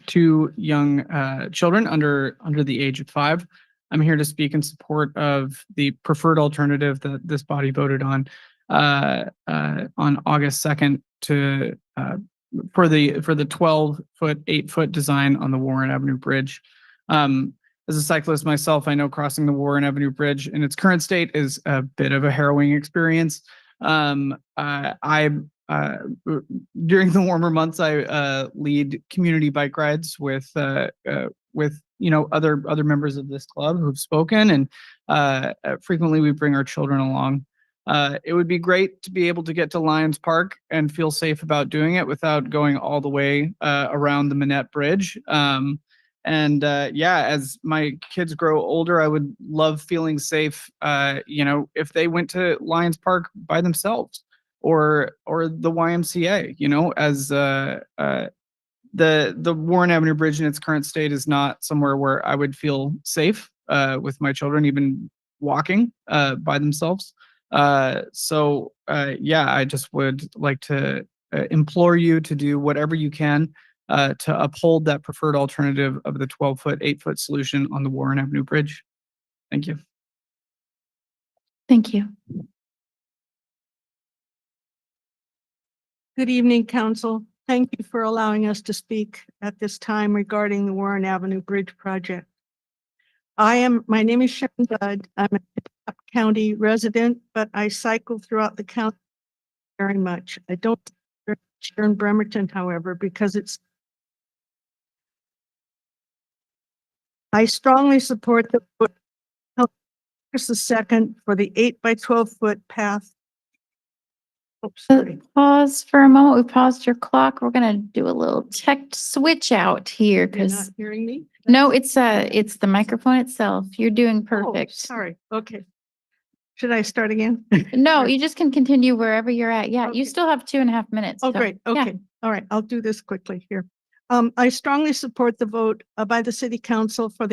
2 young children under the age of 5. I'm here to speak in support of the preferred alternative that this body voted on August 2nd for the 12-foot, 8-foot design on the Warren Avenue Bridge. As a cyclist myself, I know crossing the Warren Avenue Bridge in its current state is a bit of a harrowing experience. During the warmer months, I lead community bike rides with other members of this club who've spoken, and frequently we bring our children along. It would be great to be able to get to Lions Park and feel safe about doing it without going all the way around the Manette Bridge. As my kids grow older, I would love feeling safe, if they went to Lions Park by themselves or the YMCA, as the Warren Avenue Bridge in its current state is not somewhere where I would feel safe with my children, even walking by themselves. I just would like to implore you to do whatever you can to uphold that preferred alternative of the 12-foot, 8-foot solution on the Warren Avenue Bridge. Thank you. Thank you. Good evening, Council. Thank you for allowing us to speak at this time regarding the Warren Avenue Bridge project. My name is Sharon Budd. I'm a county resident, but I cycle throughout the county very much. I don't here in Bremerton, however, because I strongly support the second for the 8-by-12-foot path. Pause for a moment. We paused your clock. We're going to do a little tech switch out here You're because not hearing me? no, it's the microphone itself. You're doing Oh, perfect. sorry. Okay. Should I start again? No, you just can continue wherever you're at. Yeah, you Okay. still have 2.5 minutes. Oh, so, great. yeah. Okay. All right. I'll do this quickly here. I strongly support the vote by the City Council for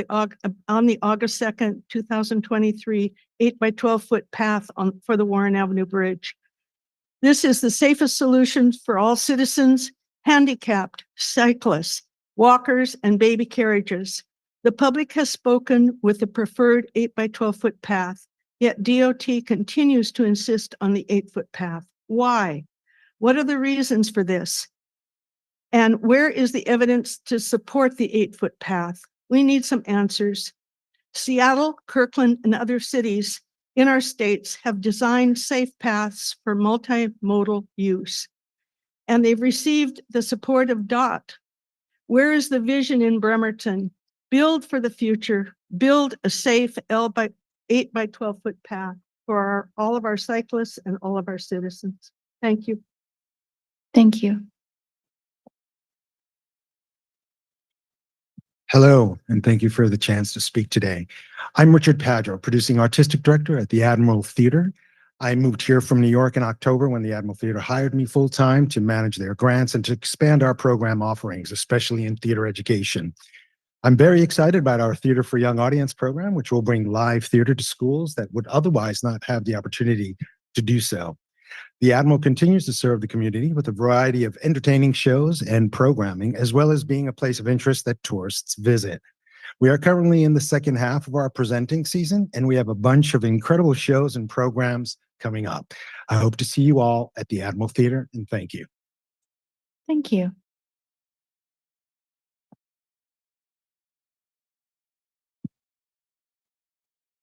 on the August 2nd, 2023, 8-by-12-foot path for the Warren Avenue Bridge. This is the safest solution for all citizens, handicapped, cyclists, walkers, and baby carriages. The public has spoken with the preferred 8-by-12-foot path, yet DOT continues to insist on the 8-foot path. Why? What are the reasons for this? And where is the evidence to support the 8-foot path? We need some answers. Seattle, Kirkland, and other cities in our states have designed safe paths for multimodal use, and they've received the support of DOT. Where is the vision in Bremerton? Build for the future, build a safe 8-by-12-foot path for all of our cyclists and all of our citizens. Thank you. Thank you. Hello, and thank you for the chance to speak today. I'm Richard Padro, producing artistic director at the Admiral Theater. I moved here from New York in October when the Admiral Theater hired me full-time to manage their grants and to expand our program offerings, especially in theater education. I'm very excited about our Theater for Young Audience program, which will bring live theater to schools that would otherwise not have the opportunity to do so. The Admiral continues to serve the community with a variety of entertaining shows and programming, as well as being a place of interest that tourists visit. We are currently in the second half of our presenting season, and we have a bunch of incredible shows and programs coming up. I hope to see you all at the Admiral Theater, and thank you. Thank you.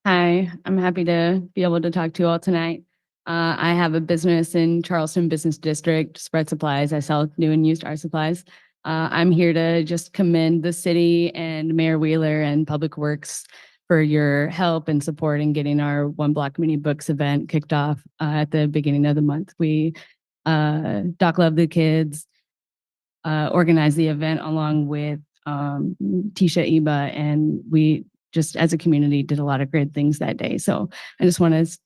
Hi, I'm happy to be able to talk to you all tonight. I have a business in Charleston Business District, Spread Supplies. I sell new and used art supplies. I'm here to just commend the city and Mayor Wheeler and Public Works for your help and support in getting our One Block Mini Books event kicked off at the beginning of the month. We, Doc Love the Kids, organized the event along with Tisha Iba, and we just as a community did a lot of great things that day. So I just want to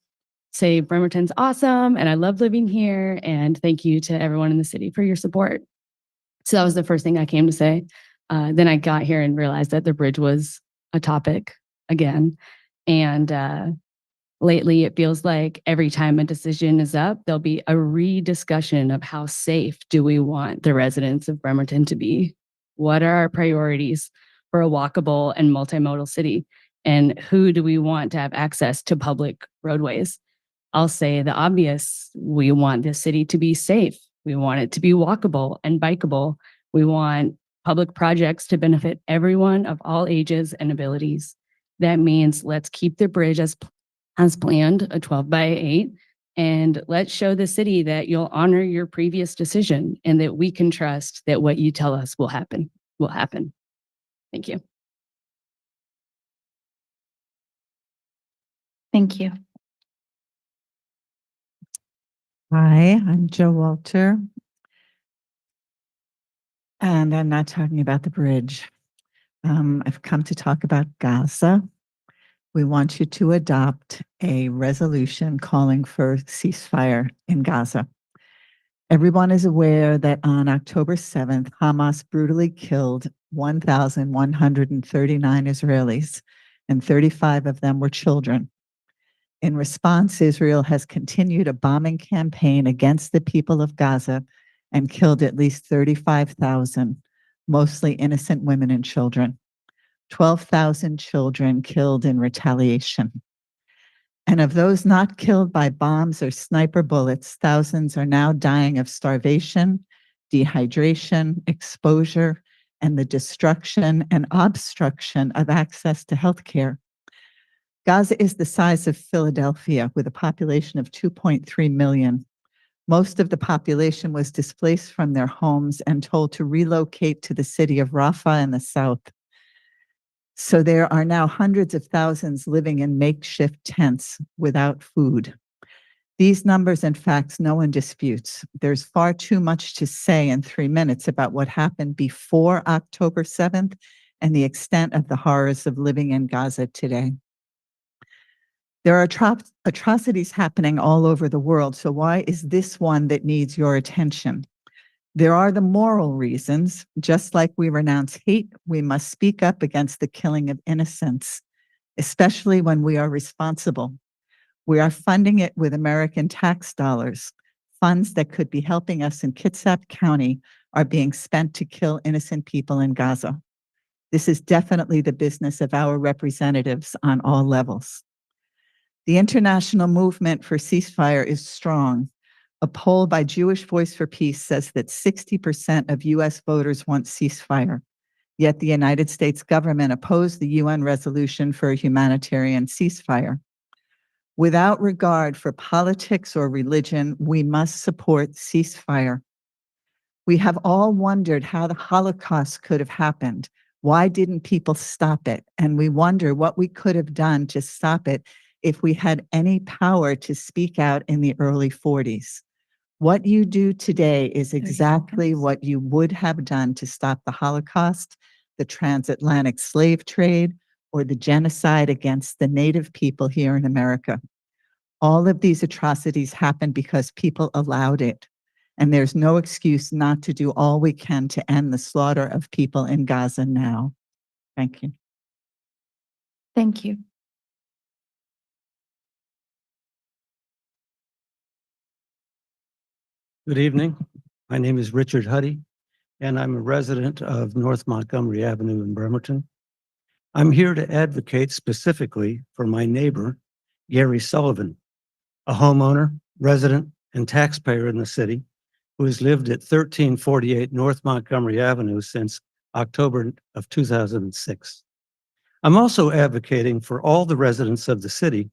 say Bremerton's awesome and I love living here, and thank you to everyone in the city for your support. So that was the first thing I came to say. Then I got here and realized that the bridge was a topic again. And lately it feels like every time a decision is up, there'll be a rediscussion of how safe do we want the residents of Bremerton to be? What are our priorities for a walkable and multimodal city? And who do we want to have access to public roadways? I'll say the obvious. We want the city to be safe. We want it to be walkable and bikeable. We want public projects to benefit everyone of all ages and abilities. That means let's keep the bridge as planned, a 12x8, and let's show the city that you'll honor your previous decision and that we can trust that what you tell us will happen. Thank you. Thank you. Hi, I'm Joe Walter. And I'm not talking about the bridge. I've come to talk about Gaza. We want you to adopt a resolution calling for ceasefire in Gaza. Everyone is aware that on October 7th, Hamas brutally killed 1,139 Israelis, and 35 of them were children. In response, Israel has continued a bombing campaign against the people of Gaza and killed at least 35,000, mostly innocent women and children. 12,000 children killed in retaliation. And of those not killed by bombs or sniper bullets, thousands are now dying of starvation, dehydration, exposure, and the destruction and obstruction of access to healthcare. Gaza is the size of Philadelphia with a population of 2.3 million. Most of the population was displaced from their homes and told to relocate to the city of Rafah in the south. So there are now hundreds of thousands living in makeshift tents without food. These numbers and facts no one disputes. There's far too much to say in 3 minutes about what happened before October 7th and the extent of the horrors of living in Gaza today. There are atrocities happening all over the world, so why is this one that needs your attention? There are the moral reasons. Just like we renounce hate, we must speak up against the killing of innocents, especially when we are responsible. We are funding it with American tax dollars. Funds that could be helping us in Kitsap County are being spent to kill innocent people in Gaza. This is definitely the business of our representatives on all levels. The international movement for ceasefire is strong. A poll by Jewish Voice for Peace says that 60% of US voters want ceasefire, yet the United States government opposed the UN resolution for a humanitarian ceasefire. Without regard for politics or religion, we must support ceasefire. We have all wondered how the Holocaust could have happened. Why didn't people stop it? And we wonder what we could have done to stop it if we had any power to speak out in the early 40s. What you do today is exactly what you would have done to stop the Holocaust, the transatlantic slave trade, or the genocide against the Native people here in America. All of these atrocities happened because people allowed it. And there's no excuse not to do all we can to end the slaughter of people in Gaza now. Thank you. Thank you. Good evening. My name is Richard Huddy, and I'm a resident of North Montgomery Avenue in Bremerton. I'm here to advocate specifically for my neighbor, Gary Sullivan, a homeowner, resident, and taxpayer in the city who has lived at 1348 North Montgomery Avenue since October of 2006. I'm also advocating for all the residents of the city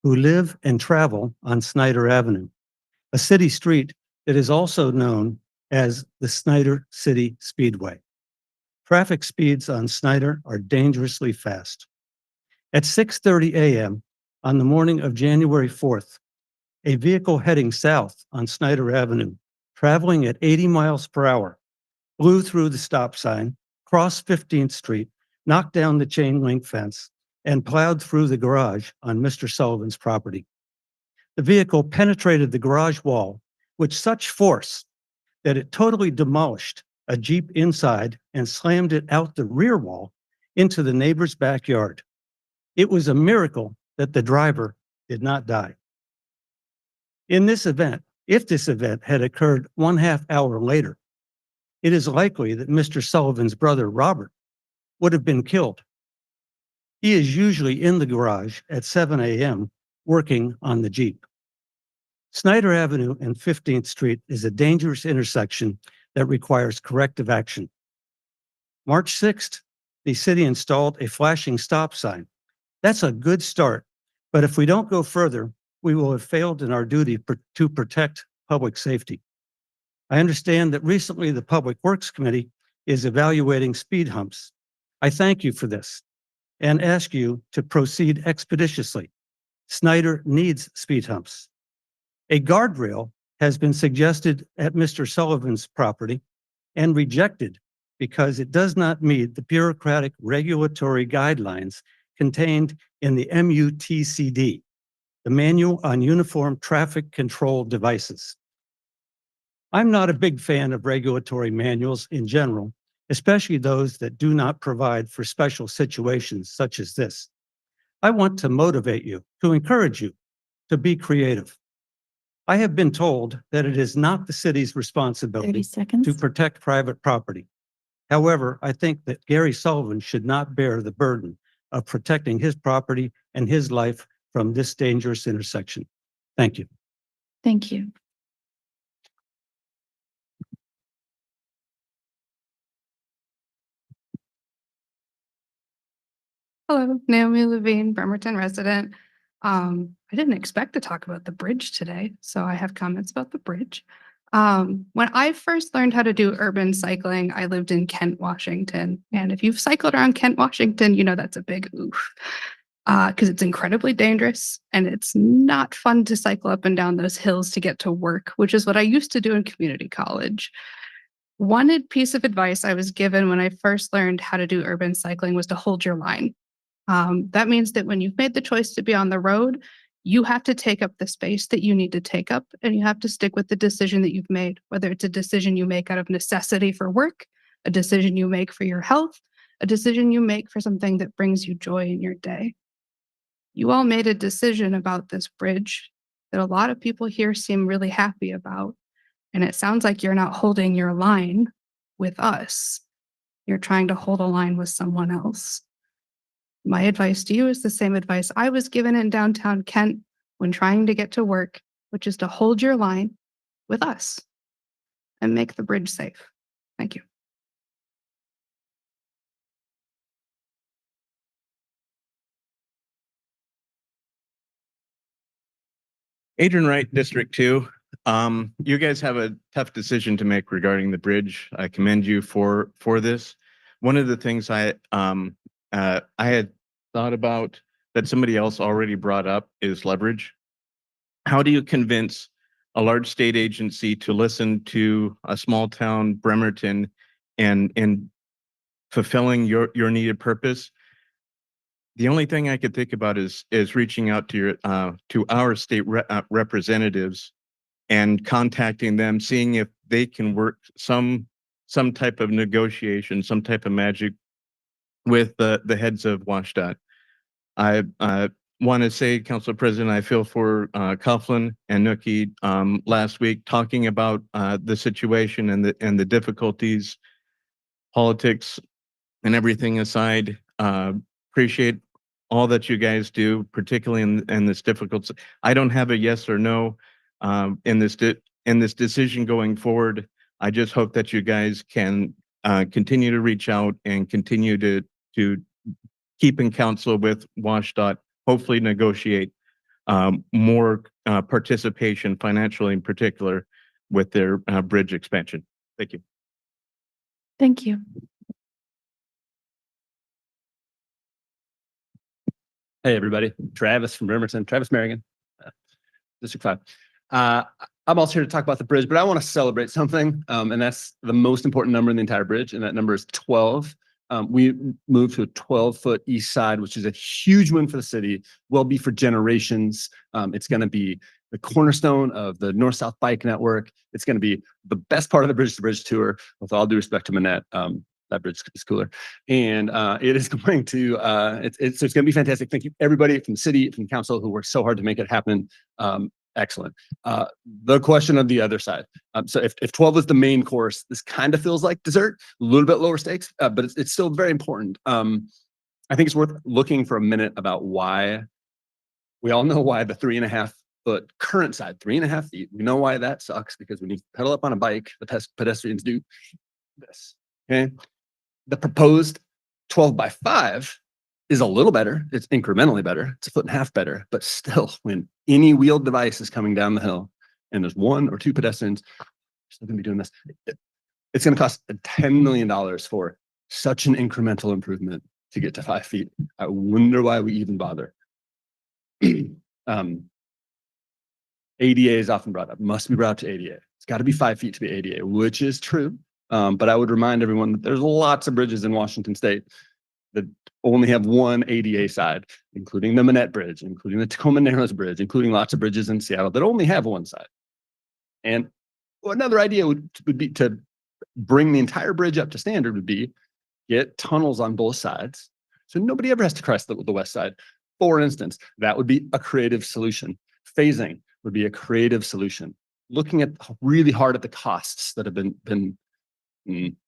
who live and travel on Snyder Avenue, a city street that is also known as the Snyder City Speedway. Traffic speeds on Snyder are dangerously fast. At 6:30 a.m. on the morning of January 4th, a vehicle heading south on Snyder Avenue, traveling at 80 miles per hour, blew through the stop sign, crossed 15th Street, knocked down the chain link fence, and plowed through the garage on Mr. Sullivan's property. The vehicle penetrated the garage wall with such force that it totally demolished a Jeep inside and slammed it out the rear wall into the neighbor's backyard. It was a miracle that the driver did not die. In this event, if this event had occurred 1/2 hour later, it is likely that Mr. Sullivan's brother, Robert, would have been killed. He is usually in the garage at 7 a.m. working on the Jeep. Snyder Avenue and 15th Street is a dangerous intersection that requires corrective action. March 6th, the city installed a flashing stop sign. That's a good start, but if we don't go further, we will have failed in our duty to protect public safety. I understand that recently the Public Works Committee is evaluating speed humps. I thank you for this and ask you to proceed expeditiously. Snyder needs speed humps. A guardrail has been suggested at Mr. Sullivan's property and rejected because it does not meet the bureaucratic regulatory guidelines contained in the MUTCD, the Manual on Uniform Traffic Control Devices. I'm not a big fan of regulatory manuals in general, especially those that do not provide for special situations such as this. I want to motivate you, to encourage you to be creative. I have been told that it is not the city's responsibility 30 seconds. to protect private property. However, I think that Gary Sullivan should not bear the burden of protecting his property and his life from this dangerous intersection. Thank you. Thank you. Hello, Naomi Levine, Bremerton resident. I didn't expect to talk about the bridge today, so I have comments about the bridge. When I first learned how to do urban cycling, I lived in Kent, Washington. And if you've cycled around Kent, Washington, you know that's a big oof. Because it's incredibly dangerous and it's not fun to cycle up and down those hills to get to work, which is what I used to do in community college. One piece of advice I was given when I first learned how to do urban cycling was to hold your line. That means that when you've made the choice to be on the road, you have to take up the space that you need to take up, and you have to stick with the decision that you've made, whether it's a decision you make out of necessity for work, a decision you make for your health, a decision you make for something that brings you joy in your day. You all made a decision about this bridge that a lot of people here seem really happy about, and it sounds like you're not holding your line with us. You're trying to hold a line with someone else. My advice to you is the same advice I was given in downtown Kent when trying to get to work, which is to hold your line with us and make the bridge safe. Thank you. Adrian Wright, District 2. You guys have a tough decision to make regarding the bridge. I commend you for this. One of the things I had thought about that somebody else already brought up is leverage. How do you convince a large state agency to listen to a small town, Bremerton, and fulfilling your needed purpose? The only thing I could think about is reaching out to our state representatives and contacting them, seeing if they can work some type of negotiation, some type of magic with the heads of WashDOT. I want to say, Council President, I feel for Coughlin and Nookie last week talking about the situation and the difficulties, politics, and everything aside. Appreciate all that you guys do, particularly in this difficult. I don't have a yes or no in this decision going forward. I just hope that you guys can continue to reach out and continue to keep in council with WashDOT, hopefully negotiate more participation financially in particular with their bridge expansion. Thank you. Thank you. Hey, everybody. Travis from Bremerton, Travis Merrigan, District 5. I'm also here to talk about the bridge, but I want to celebrate something, and that's the most important number in the entire bridge, and that number is 12. We moved to a 12-foot east side, which is a huge win for the city, will be for generations. It's going to be the cornerstone of the north-south bike network. It's going to be the best part of the bridge-to-bridge tour, with all due respect to Manette. That bridge is cooler. And it is going to, it's going to be fantastic. Thank you, everybody from the city, from the council who worked so hard to make it happen. Excellent. The question on the other side. So if 12 is the main course, this kind of feels like dessert, a little bit lower stakes, but it's still very important. I think it's worth looking for a minute about why. We all know why the 3.5-foot current side, 3.5 feet. We know why that sucks, because when you pedal up on a bike, the pedestrians do this. Okay. The proposed 12x5 is a little better. It's incrementally better. It's 1.5 feet better, but still, when any wheeled device is coming down the hill and there's 1 or 2 pedestrians, still gonna be doing this. It's gonna cost $10 million for such an incremental improvement to get to 5 feet. I wonder why we even bother. ADA is often brought up, must be brought up to ADA. It's got to be 5 feet to be ADA, which is true. But I would remind everyone that there's lots of bridges in Washington state that only have one ADA side, including the Manette Bridge, including the Tacoma Narrows Bridge, including lots of bridges in Seattle that only have one side. And another idea would be to bring the entire bridge up to standard would be get tunnels on both sides. So nobody ever has to cross the west side. For instance, that would be a creative solution. Phasing would be a creative solution. Looking at really hard at the costs that have been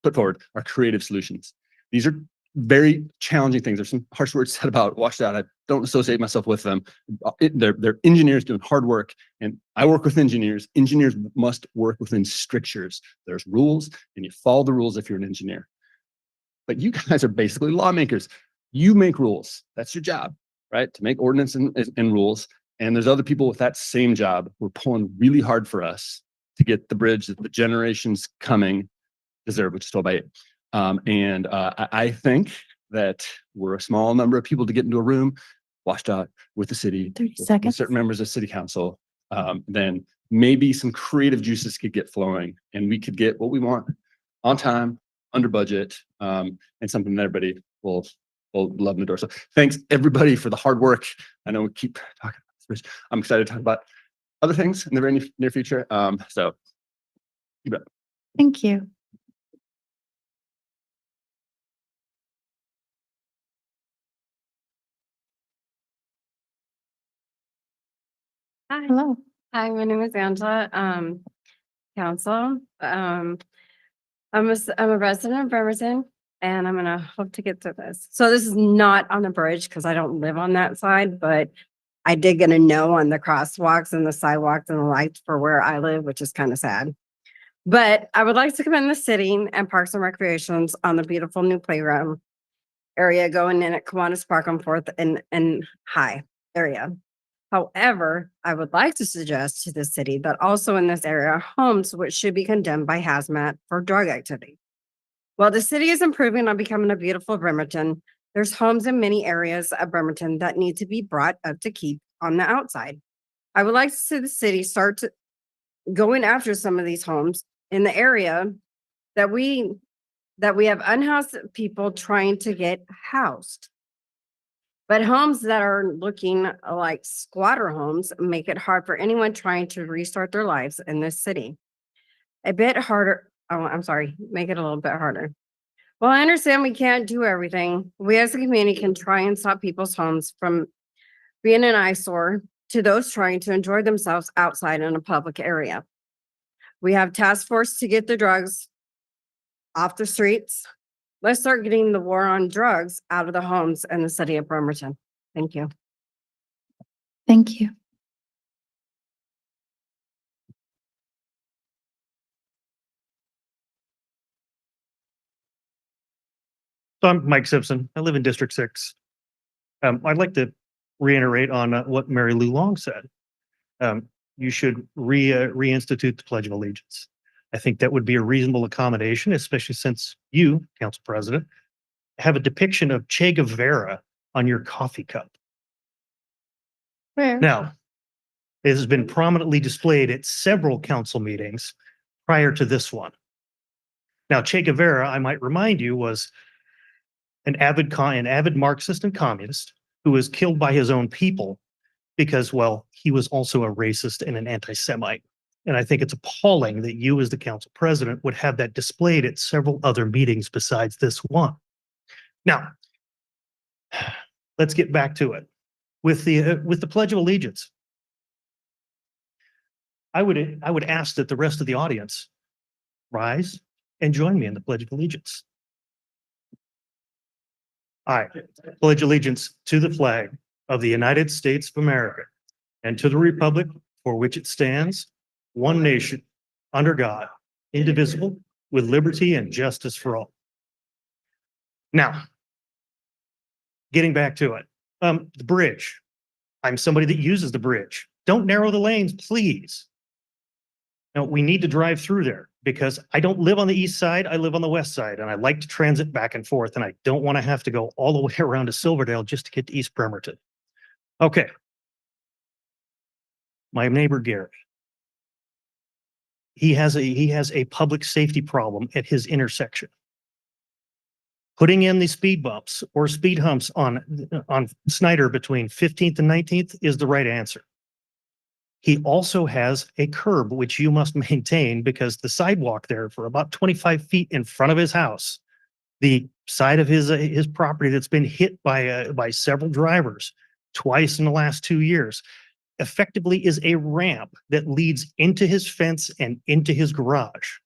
put forward are creative solutions. These are very challenging things. There's some harsh words said about washed out. I don't associate myself with them. They're engineers doing hard work, and I work with engineers. Engineers must work within strictures. There's rules, and you follow the rules if you're an engineer. But you guys are basically lawmakers. You make rules. That's your job, right? To make ordinance and rules. And there's other people with that same job who are pulling really hard for us to get the bridge that the generations coming deserve, which is 12x8. I think that we're a small number of people to get into a room, washed out with the city, 30 with seconds. certain members of City Council, then maybe some creative juices could get flowing and we could get what we want on time, under budget, and something that everybody will love and adore. So thanks everybody for the hard work. I know we keep talking about this bridge. I'm excited to talk about other things in the very near future. So you bet. Thank you. Hi. Hello. Hi, my name is Angela. Council. I'm a resident of Bremerton, and I'm gonna hope to get through this. So this is not on the bridge because I don't live on that side, but I did get a no on the crosswalks and the sidewalks and the lights for where I live, which is kind of sad. But I would like to commend the city and Parks and Recreations on the beautiful new playground area going in at Kiwanis Park on 4th and High area. However, I would like to suggest to the city that also in this area are homes which should be condemned by hazmat for drug activity. While the city is improving on becoming a beautiful Bremerton, there's homes in many areas of Bremerton that need to be brought up to keep on the outside. I would like to see the city start going after some of these homes in the area that we have unhoused people trying to get housed. But homes that are looking like squatter homes make it hard for anyone trying to restart their lives in this city. A bit harder. Oh, I'm sorry. Make it a little bit harder. Well, I understand we can't do everything. We as a community can try and stop people's homes from being an eyesore to those trying to enjoy themselves outside in a public area. We have task force to get the drugs off the streets. Let's start getting the war on drugs out of the homes in the city of Bremerton. Thank you. Thank you. So I'm Mike Simpson. I live in District 6. I'd like to reiterate on what Mary Lou Long said. You should reinstitute the Pledge of Allegiance. I think that would be a reasonable accommodation, especially since you, Council President, have a depiction of Che Guevara on your coffee cup. Where? Now, it has been prominently displayed at several council meetings prior to this one. Now, Che Guevara, I might remind you, was an avid Marxist and communist who was killed by his own people because, well, he was also a racist and an anti-Semite. And I think it's appalling that you as the council president would have that displayed at several other meetings besides this one. Now, let's get back to it. With the Pledge of Allegiance, I would ask that the rest of the audience rise and join me in the Pledge of Allegiance. I pledge allegiance to the flag of the United States of America and to the republic for which it stands, one nation, under God, indivisible, with liberty and justice for all. Now, getting back to it, the bridge. I'm somebody that uses the bridge. Don't narrow the lanes, please. Now, we need to drive through there because I don't live on the east side. I live on the west side and I like to transit back and forth and I don't want to have to go all the way around to Silverdale just to get to East Bremerton. Okay. My neighbor Garrett. He has a public safety problem at his intersection. Putting in the speed bumps or speed humps on Snyder between 15th and 19th is the right answer. He also has a curb, which you must maintain because the sidewalk there for about 25 feet in front of his house, the side of his property that's been hit by several drivers twice in the last 2 years, effectively is a ramp that leads into his fence and into his garage.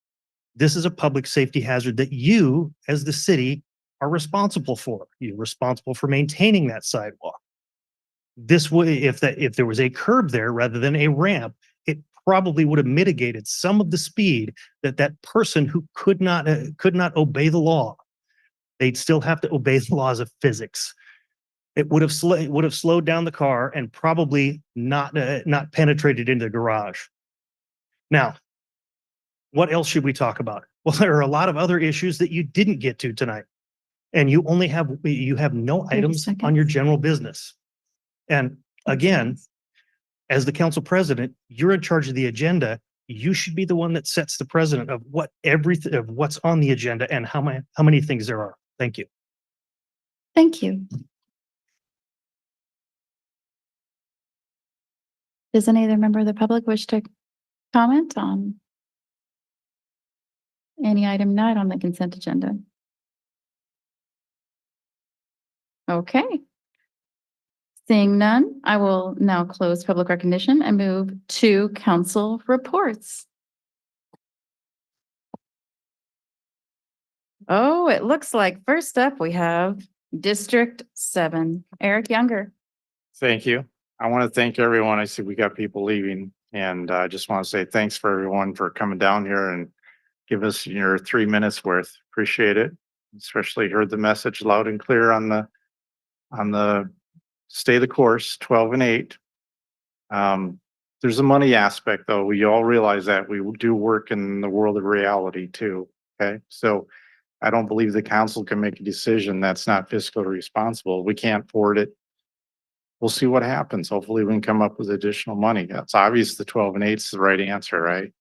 This is a public safety hazard that you, as the city, are responsible for. You're responsible for maintaining that sidewalk. This way, if there was a curb there rather than a ramp, it probably would have mitigated some of the speed that person who could not obey the law. They'd still have to obey the laws of physics. It would have slowed down the car and probably not penetrated into the garage. Now, what else should we talk about? Well, there are a lot of other issues that you didn't get to tonight, and you have no items on your general business. And again, as the council president, you're in charge of the agenda. You should be the one that sets the precedent of what's on the agenda and how many things there are. Thank you. Thank you. Does any other member of the public wish to comment on any item not on the consent agenda? Okay. Seeing none, I will now close public recognition and move to council reports. Oh, it looks like first up we have District 7, Eric Younger. Thank you. I want to thank everyone. I see we got people leaving, and I just want to say thanks for everyone for coming down here and give us your 3 minutes worth. Appreciate it. Especially heard the message loud and clear on the stay the course, 12 and 8. There's a money aspect though. We all realize that we do work in the world of reality too. Okay. So I don't believe the council can make a decision that's not fiscally responsible. We can't afford it. We'll see what happens. Hopefully we can come up with additional money. That's obvious the 12 and 8 is the right answer, right?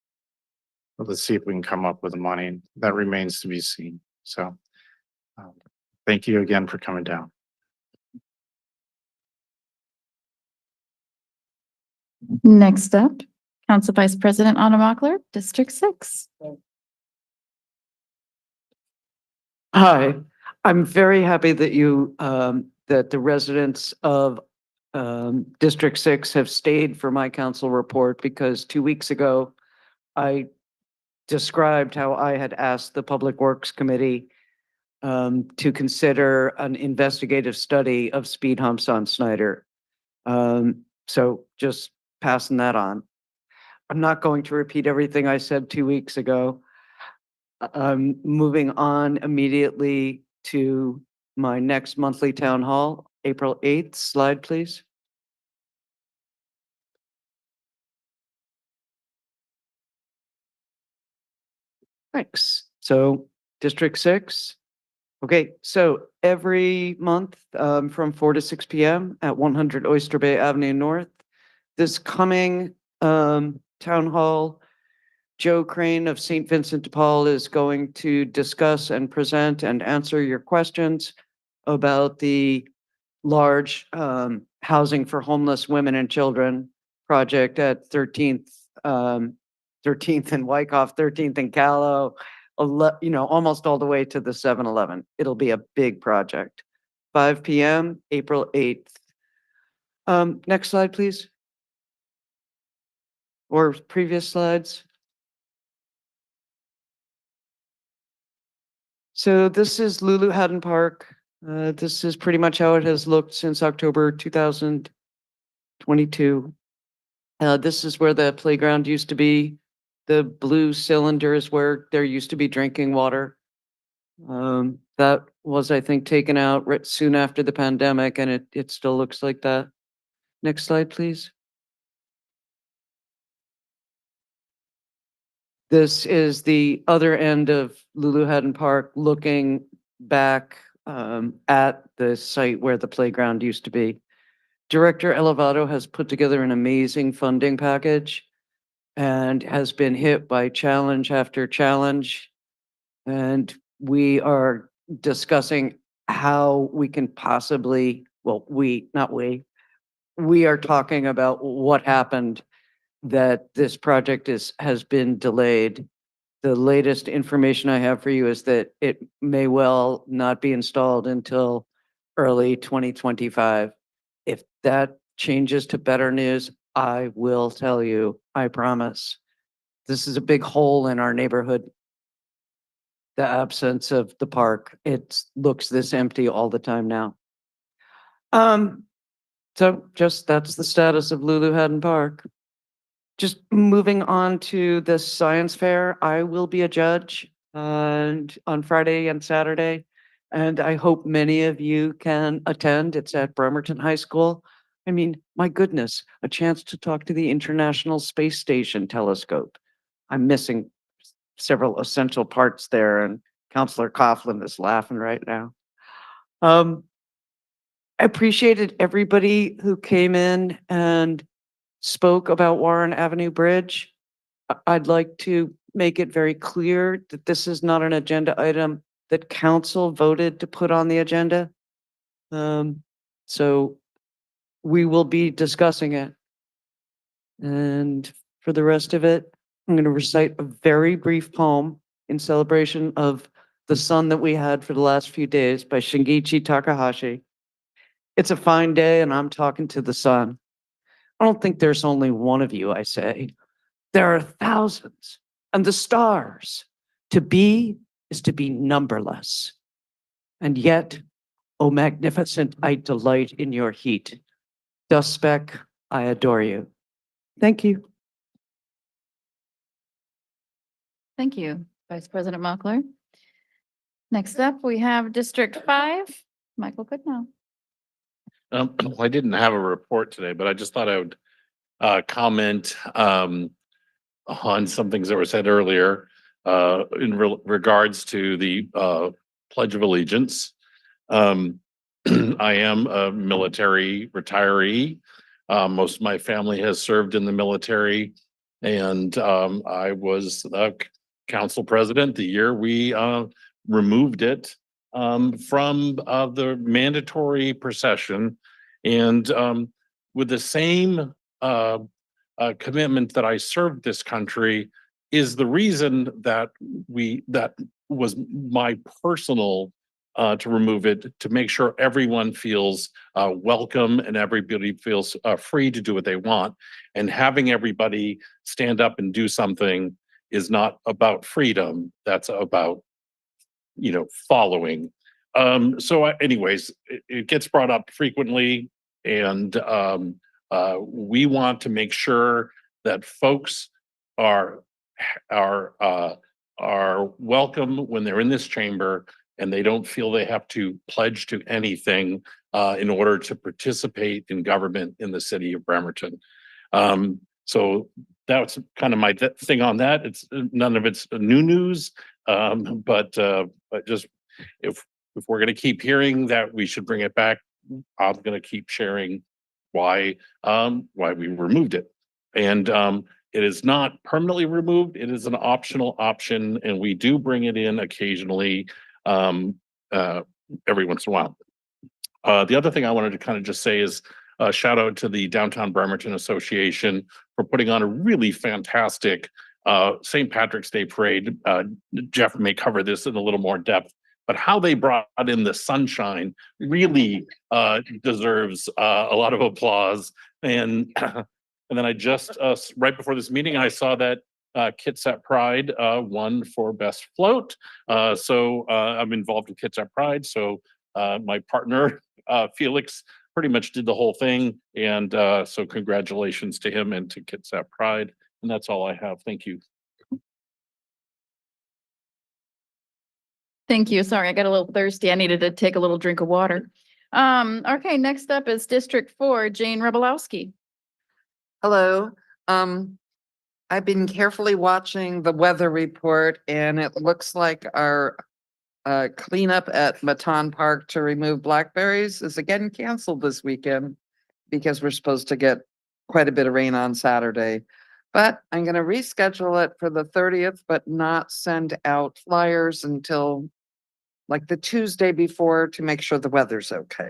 But let's see if we can come up with the money. That remains to be seen. So thank you again for coming down. Next up, Council Vice President Anna Mockler, District 6. Hi, I'm very happy that that the residents of District 6 have stayed for my council report because 2 weeks ago, I described how I had asked the Public Works Committee to consider an investigative study of speed humps on Snyder. So just passing that on. I'm not going to repeat everything I said 2 weeks ago. I'm moving on immediately to my next monthly town hall, April 8th. Slide, please. Thanks. So District 6. Okay, so every month from 4 to 6 p.m. at 100 Oyster Bay Avenue North, this coming town hall, Joe Crane of St. Vincent de Paul is going to discuss and present and answer your questions about the large housing for homeless women and children project at 13th and Wyckoff, 13th and Callow, almost all the way to the 7-Eleven. It'll be a big project. 5 p.m., April 8th. Next slide, please. Or previous slides. So this is Lulu Haddon Park. This is pretty much how it has looked since October 2022. This is where the playground used to be. The blue cylinder is where there used to be drinking water. That was, I think, taken out soon after the pandemic, and it still looks like that. Next slide, please. This is the other end of Lulu Haddon Park, looking back at the site where the playground used to be. Director Elevato has put together an amazing funding package and has been hit by challenge after challenge. And we are discussing how we can possibly, well, we are talking about what happened that this project has been delayed. The latest information I have for you is that it may well not be installed until early 2025. If that changes to better news, I will tell you, I promise. This is a big hole in our neighborhood. The absence of the park, it looks this empty all the time now. So just that's the status of Lulu Haddon Park. Just moving on to the science fair, I will be a judge and on Friday and Saturday, and I hope many of you can attend. It's at Bremerton High School. I mean, my goodness, a chance to talk to the International Space Station telescope. I'm missing several essential parts there, and Councillor Coughlin is laughing right now. I appreciated everybody who came in and spoke about Warren Avenue Bridge. I'd like to make it very clear that this is not an agenda item that council voted to put on the agenda. So we will be discussing it. And for the rest of it, I'm going to recite a very brief poem in celebration of the sun that we had for the last few days by Shingichi Takahashi. It's a fine day and I'm talking to the sun. I don't think there's only one of you, I say. There are thousands, and the stars. To be is to be numberless. And yet, O magnificent, I delight in your heat. Dust speck, I adore you. Thank you. Thank you, Vice President Mochler. Next up, we have District 5, Michael Goodnow. I didn't have a report today, but I just thought I would comment on some things that were said earlier in regards to the Pledge of Allegiance. I am a military retiree. Most of my family has served in the military, and I was council president the year we removed it from the mandatory procession, and with the same commitment that I served this country is the reason that that was my personal to remove it, to make sure everyone feels welcome and everybody feels free to do what they want. And having everybody stand up and do something is not about freedom. That's about, following. Anyways, it gets brought up frequently, and we want to make sure that folks are welcome when they're in this chamber, and they don't feel they have to pledge to anything in order to participate in government in the city of Bremerton. So that's kind of my thing on that. It's none of it's new news, but just if we're going to keep hearing that we should bring it back, I'm going to keep sharing why we removed it. And it is not permanently removed. It is an optional option, and we do bring it in occasionally, every once in a while. The other thing I wanted to kind of just say is shout out to the Downtown Bremerton Association for putting on a really fantastic St. Patrick's Day parade. Jeff may cover this in a little more depth, but how they brought in the sunshine really deserves a lot of applause. And then I just, right before this meeting, I saw that Kitsap Pride won for Best Float. So I'm involved in Kitsap Pride. So my partner, Felix, pretty much did the whole thing. And so congratulations to him and to Kitsap Pride. And that's all I have. Thank you. Thank you. Sorry, I got a little thirsty. I needed to take a little drink of water. Okay, next up is District 4, Jane Rebelowski. Hello. I've been carefully watching the weather report and it looks like our cleanup at Matan Park to remove blackberries is again canceled this weekend because we're supposed to get quite a bit of rain on Saturday. But I'm gonna reschedule it for the 30th, but not send out flyers until like the Tuesday before to make sure the weather's okay.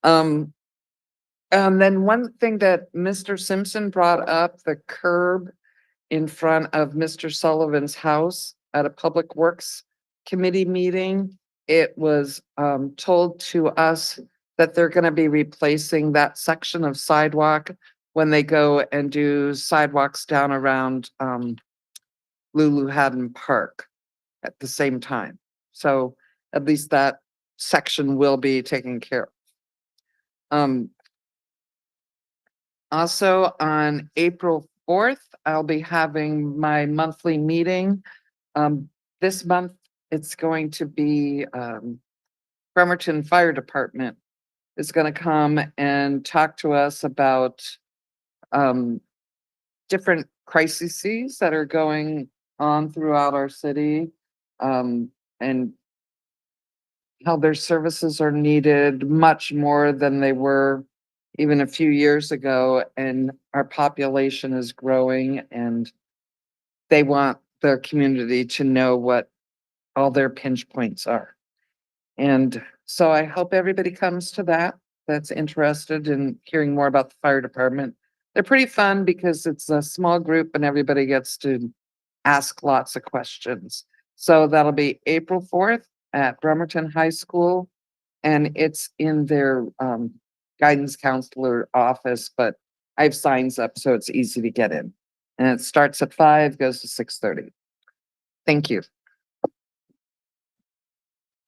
And then one thing that Mr. Simpson brought up, the curb in front of Mr. Sullivan's house at a Public Works Committee meeting. It was told to us that they're gonna be replacing that section of sidewalk when they go and do sidewalks down around Lulu Haddon Park at the same time. So at least that section will be taken care of. Also on April 4th, I'll be having my monthly meeting. This month, it's going to be Bremerton Fire Department is going to come and talk to us about different crises that are going on throughout our city, and how their services are needed much more than they were even a few years ago, and our population is growing and they want the community to know what all their pinch points are. And so I hope everybody comes to that that's interested in hearing more about the fire department. They're pretty fun because it's a small group and everybody gets to ask lots of questions. So that'll be April 4th at Bremerton High School, and it's in their guidance counselor office, but I have signs up so it's easy to get in. And it starts at 5, goes to 6:30. Thank you.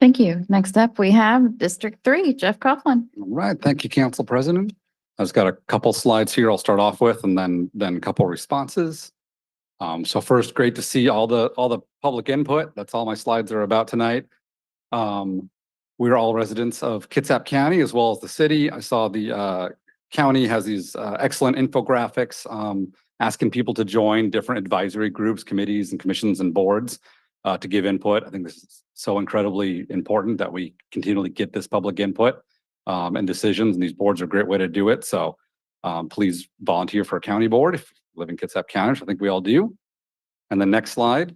Thank you. Next up, we have District 3, Jeff Coughlin. All right, thank you, Council President. I've got a couple slides here I'll start off with, and then a couple responses. So first, great to see all the public input. That's all my slides are about tonight. We're all residents of Kitsap County as well as the city. I saw the county has these excellent infographics asking people to join different advisory groups, committees, and commissions and boards to give input. I think this is so incredibly important that we continually get this public input and decisions, and these boards are a great way to do it. So please volunteer for a county board if you live in Kitsap County, which I think we all do. And the next slide.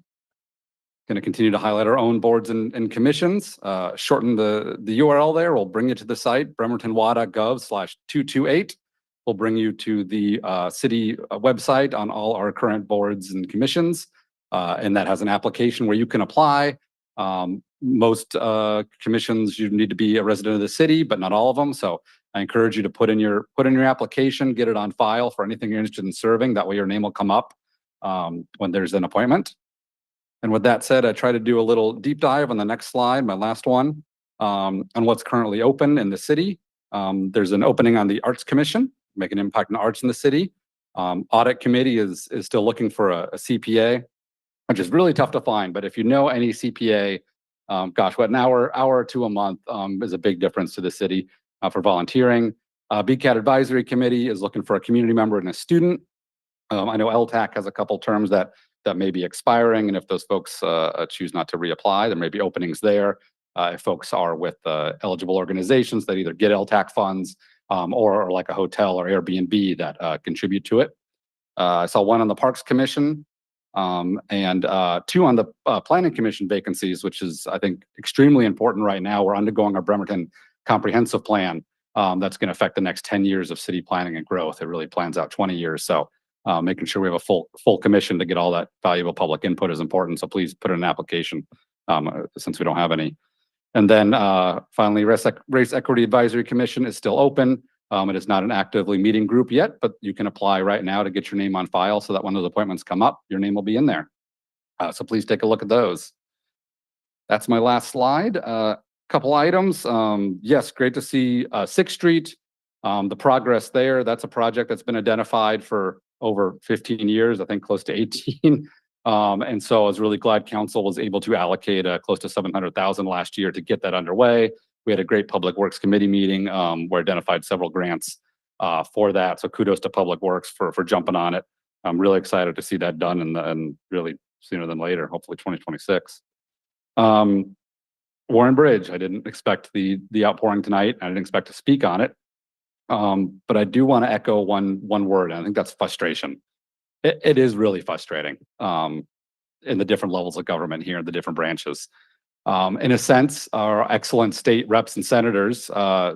Going to continue to highlight our own boards and commissions. Shorten the URL there. We'll bring you to the site, bremertonwa.gov/228. We'll bring you to the city website on all our current boards and commissions. And that has an application where you can apply. Most commissions, you need to be a resident of the city, but not all of them. So I encourage you to put in your application, get it on file for anything you're interested in serving. That way your name will come up when there's an appointment. And with that said, I try to do a little deep dive on the next slide, my last one, on what's currently open in the city. There's an opening on the Arts Commission, make an impact on the arts in the city. Audit Committee is still looking for a CPA, which is really tough to find. But if you know any CPA, gosh, what, an hour or two a month is a big difference to the city for volunteering. BKAT Advisory Committee is looking for a community member and a student. I know LTAC has a couple terms that may be expiring, and if those folks choose not to reapply, there may be openings there. If folks are with eligible organizations that either get LTAC funds or like a hotel or Airbnb that contribute to it. I saw one on the Parks Commission and 2 on the Planning Commission vacancies, which is, I think, extremely important right now. We're undergoing our Bremerton Comprehensive Plan that's going to affect the next 10 years of city planning and growth. It really plans out 20 years. So making sure we have a full commission to get all that valuable public input is important. So please put in an application since we don't have any. And then finally, Race Equity Advisory Commission is still open. It is not an actively meeting group yet, but you can apply right now to get your name on file so that when those appointments come up, your name will be in there. So please take a look at those. That's my last slide. Couple items. Yes, great to see 6th Street. The progress there, that's a project that's been identified for over 15 years, I think close to 18. And so I was really glad council was able to allocate close to 700,000 last year to get that underway. We had a great Public Works Committee meeting where identified several grants for that. So kudos to Public Works for jumping on it. I'm really excited to see that done and really sooner than later, hopefully 2026. Warren Bridge, I didn't expect the outpouring tonight. I didn't expect to speak on it. But I do want to echo one word, and I think that's frustration. It is really frustrating in the different levels of government here in the different branches. In a sense, our excellent state reps and senators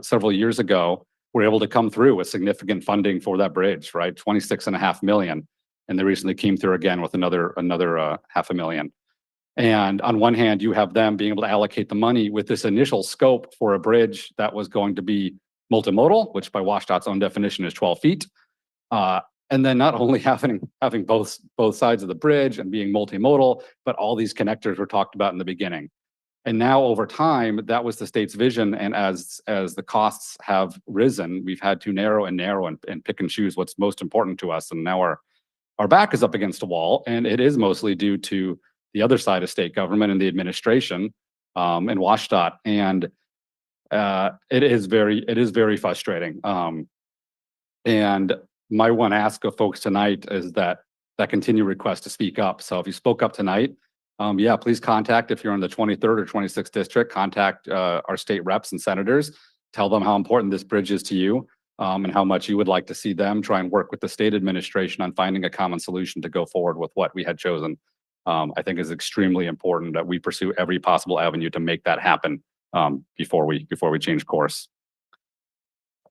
several years ago were able to come through with significant funding for that bridge, right? 26.5 million. And they recently came through again with another 500,000. And on one hand, you have them being able to allocate the money with this initial scope for a bridge that was going to be multimodal, which by WashDOT's own definition is 12 feet. And then not only having both sides of the bridge and being multimodal, but all these connectors were talked about in the beginning. And now over time, that was the state's vision. And as the costs have risen, we've had to narrow and pick and choose what's most important to us. And now our back is up against a wall, and it is mostly due to the other side of state government and the administration and WashDOT. And it is very frustrating. And my one ask of folks tonight is that continued request to speak up. So if you spoke up tonight, yeah, please contact, if you're in the 23rd or 26th district, contact our state reps and senators. Tell them how important this bridge is to you and how much you would like to see them try and work with the state administration on finding a common solution to go forward with what we had chosen. I think is extremely important that we pursue every possible avenue to make that happen before we change course.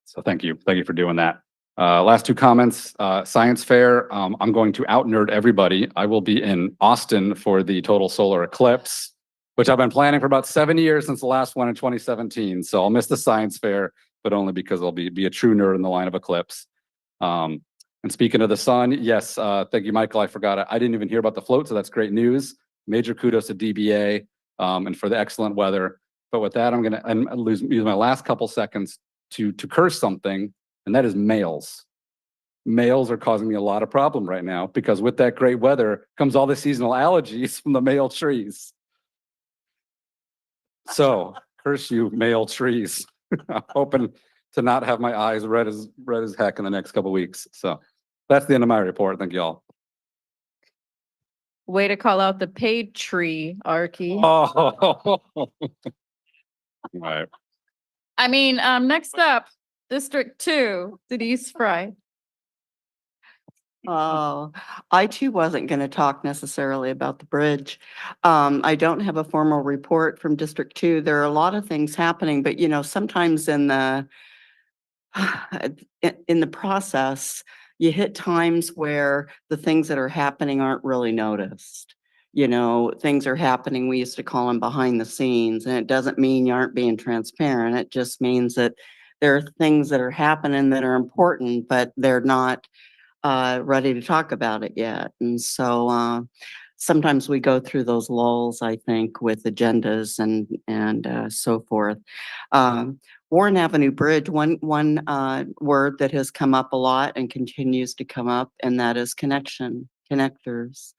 So thank you for doing that. Last two comments, science fair. I'm going to out nerd everybody. I will be in Austin for the total solar eclipse, which I've been planning for about 7 years since the last one in 2017. So I'll miss the science fair, but only because I'll be a true nerd in the line of eclipse. And speaking of the sun, yes, thank you, Michael. I forgot it. I didn't even hear about the float, so that's great news. Major kudos to DBA and for the excellent weather. But with that, I'm gonna use my last couple seconds to curse something, and that is males. Males are causing me a lot of problem right now because with that great weather comes all the seasonal allergies from the male trees. So curse you, male trees. I'm hoping to not have my eyes red as heck in the next couple of weeks. So that's the end of my report. Thank you all. Way to call out the paid tree, Arky. Oh. Right. I mean, next up, District 2, Denise Fry. Oh, I too wasn't going to talk necessarily about the bridge. I don't have a formal report from District 2. There are a lot of things happening, but sometimes in the process, you hit times where the things that are happening aren't really noticed. Things are happening, we used to call them behind the scenes, and it doesn't mean you aren't being transparent. It just means that there are things that are happening that are important, but they're not ready to talk about it yet. And so sometimes we go through those lulls, I think, with agendas and so forth. Warren Avenue Bridge, one word that has come up a lot and continues to come up, and that is connectors.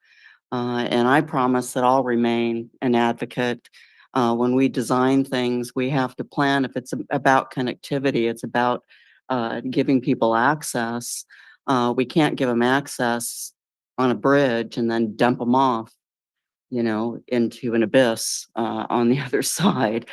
And I promise that I'll remain an advocate. When we design things, we have to plan. If it's about connectivity, it's about giving people access. We can't give them access on a bridge and then dump them off, into an abyss on the other side.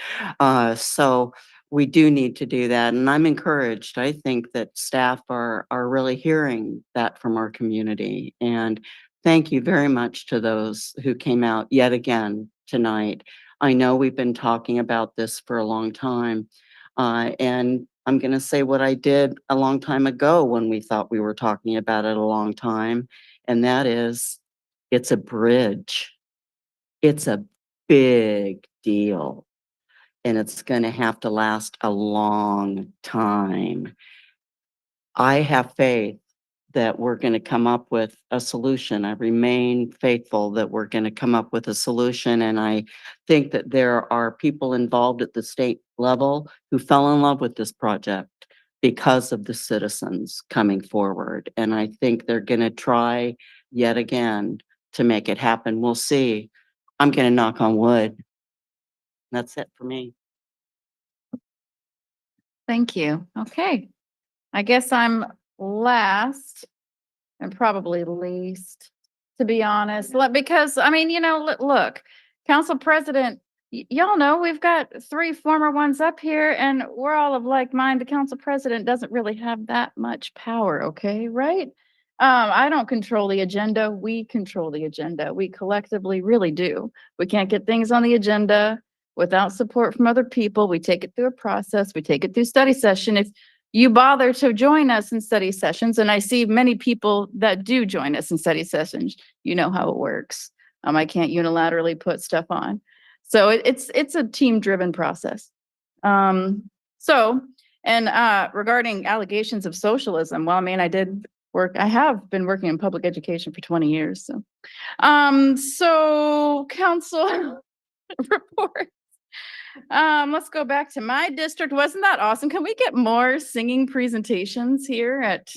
So we do need to do that. And I'm encouraged. I think that staff are really hearing that from our community. And thank you very much to those who came out yet again tonight. I know we've been talking about this for a long time. And I'm going to say what I did a long time ago when we thought we were talking about it a long time. And that is, it's a bridge. It's a big deal. And it's going to have to last a long time. I have faith that we're going to come up with a solution. I remain faithful that we're going to come up with a solution. And I think that there are people involved at the state level who fell in love with this project because of the citizens coming forward. And I think they're going to try yet again to make it happen. We'll see. I'm gonna knock on wood. That's it for me. Thank you. Okay. I guess I'm last and probably least, to be honest, because I mean, look, council president, y'all know we've got 3 former ones up here and we're all of like mind. The council president doesn't really have that much power. Okay. Right. I don't control the agenda. We control the agenda. We collectively really do. We can't get things on the agenda without support from other people. We take it through a process. We take it through study session. If you bother to join us in study sessions, and I see many people that do join us in study sessions, you know how it works. I can't unilaterally put stuff on. So it's a team-driven process. Regarding allegations of socialism, well, I mean, I have been working in public education for 20 years. So council report. Let's go back to my district. Wasn't that awesome? Can we get more singing presentations here at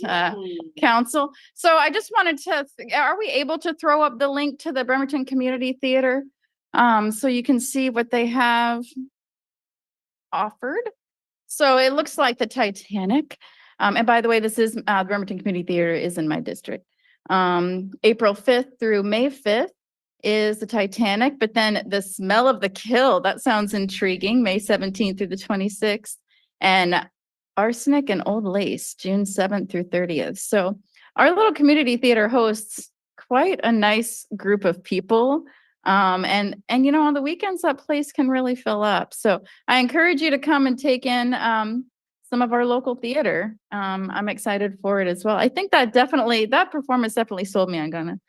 council? So I just wanted to, are we able to throw up the link to the Bremerton Community Theater? So you can see what they have offered. So it looks like the Titanic. And by the way, this is the Bremerton Community Theater is in my district. April 5th through May 5th is the Titanic, but then the Smell of the Kill, that sounds intriguing, May 17th through the 26th, and Arsenic and Old Lace, June 7th through 30th. So our little community theater hosts quite a nice group of people. And on the weekends, that place can really fill up. So I encourage you to come and take in some of our local theater. I'm excited for it as well. I think that performance definitely sold me on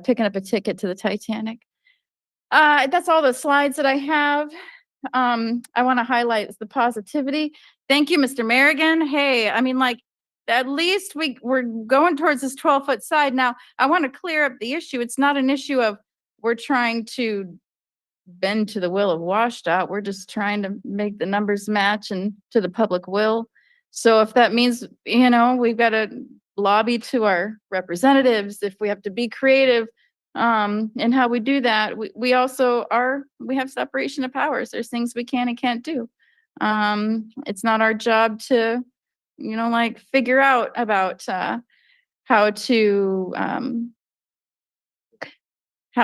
picking up a ticket to the Titanic. That's all the slides that I have. I want to highlight the positivity. Thank you, Mr. Merrigan. Hey, I mean, like, at least we're going towards this 12-foot side. Now, I want to clear up the issue. It's not an issue of we're trying to bend to the will of WashDOT. We're just trying to make the numbers match and to the public will. So if that means, we've got to lobby to our representatives, if we have to be creative in how we do that, we have separation of powers. There's things we can and can't do. It's not our job to, figure out about how to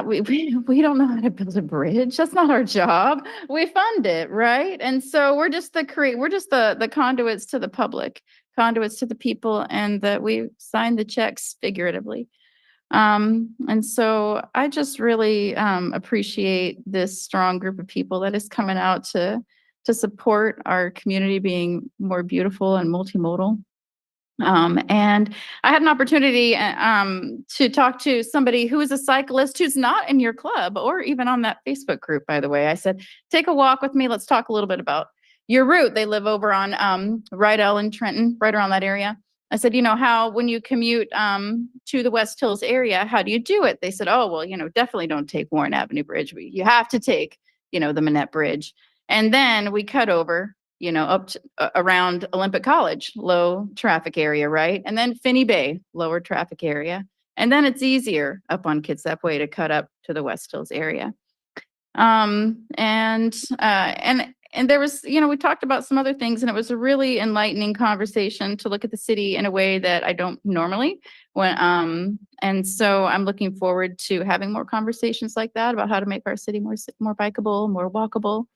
we don't know how to build a bridge. That's not our job. We fund it, right? And so we're just the conduits to the public, conduits to the people, and that we sign the checks figuratively. And so I just really appreciate this strong group of people that is coming out to support our community being more beautiful and multimodal. And I had an opportunity to talk to somebody who is a cyclist who's not in your club or even on that Facebook group, by the way. I said, take a walk with me. Let's talk a little bit about your route. They live over on Rydell and Trenton, right around that area. I said, how when you commute to the West Hills area, how do you do it? They said, oh, well, definitely don't take Warren Avenue Bridge. You have to take, the Manette Bridge. And then we cut over up to, around Olympic College, low traffic area, right? And then Finney Bay, lower traffic area. And then it's easier up on Kitsap Way to cut up to the West Hills area. And there was, we talked about some other things, and it was a really enlightening conversation to look at the city in a way that I don't normally. And so I'm looking forward to having more conversations like that about how to make our city more bikeable, more walkable.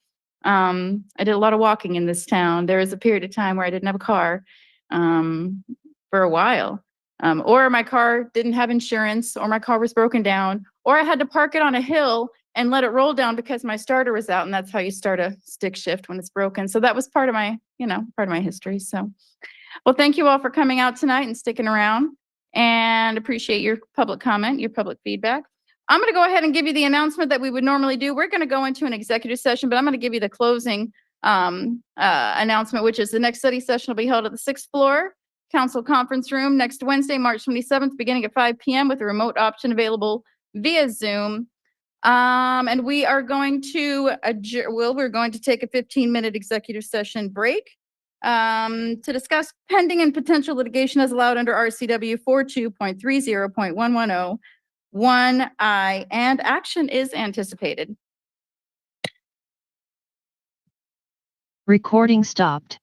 I did a lot of walking in this town. There was a period of time where I didn't have a car for a while, or my car didn't have insurance, or my car was broken down, or I had to park it on a hill and let it roll down because my starter was out, and that's how you start a stick shift when it's broken. So that was part of my, part of my history. So, well, thank you all for coming out tonight and sticking around, and appreciate your public comment, your public feedback. I'm going to go ahead and give you the announcement that we would normally do. We're going to go into an executive session, but I'm going to give you the closing announcement, which is the next study session will be held at the 6th floor council conference room next Wednesday, March 27th, beginning at 5 p.m. with a remote option available via Zoom. And we are going to we're going to take a 15-minute executive session break to discuss pending and potential litigation as allowed under RCW 42.30.110. one aye, and action is anticipated. Recording stopped.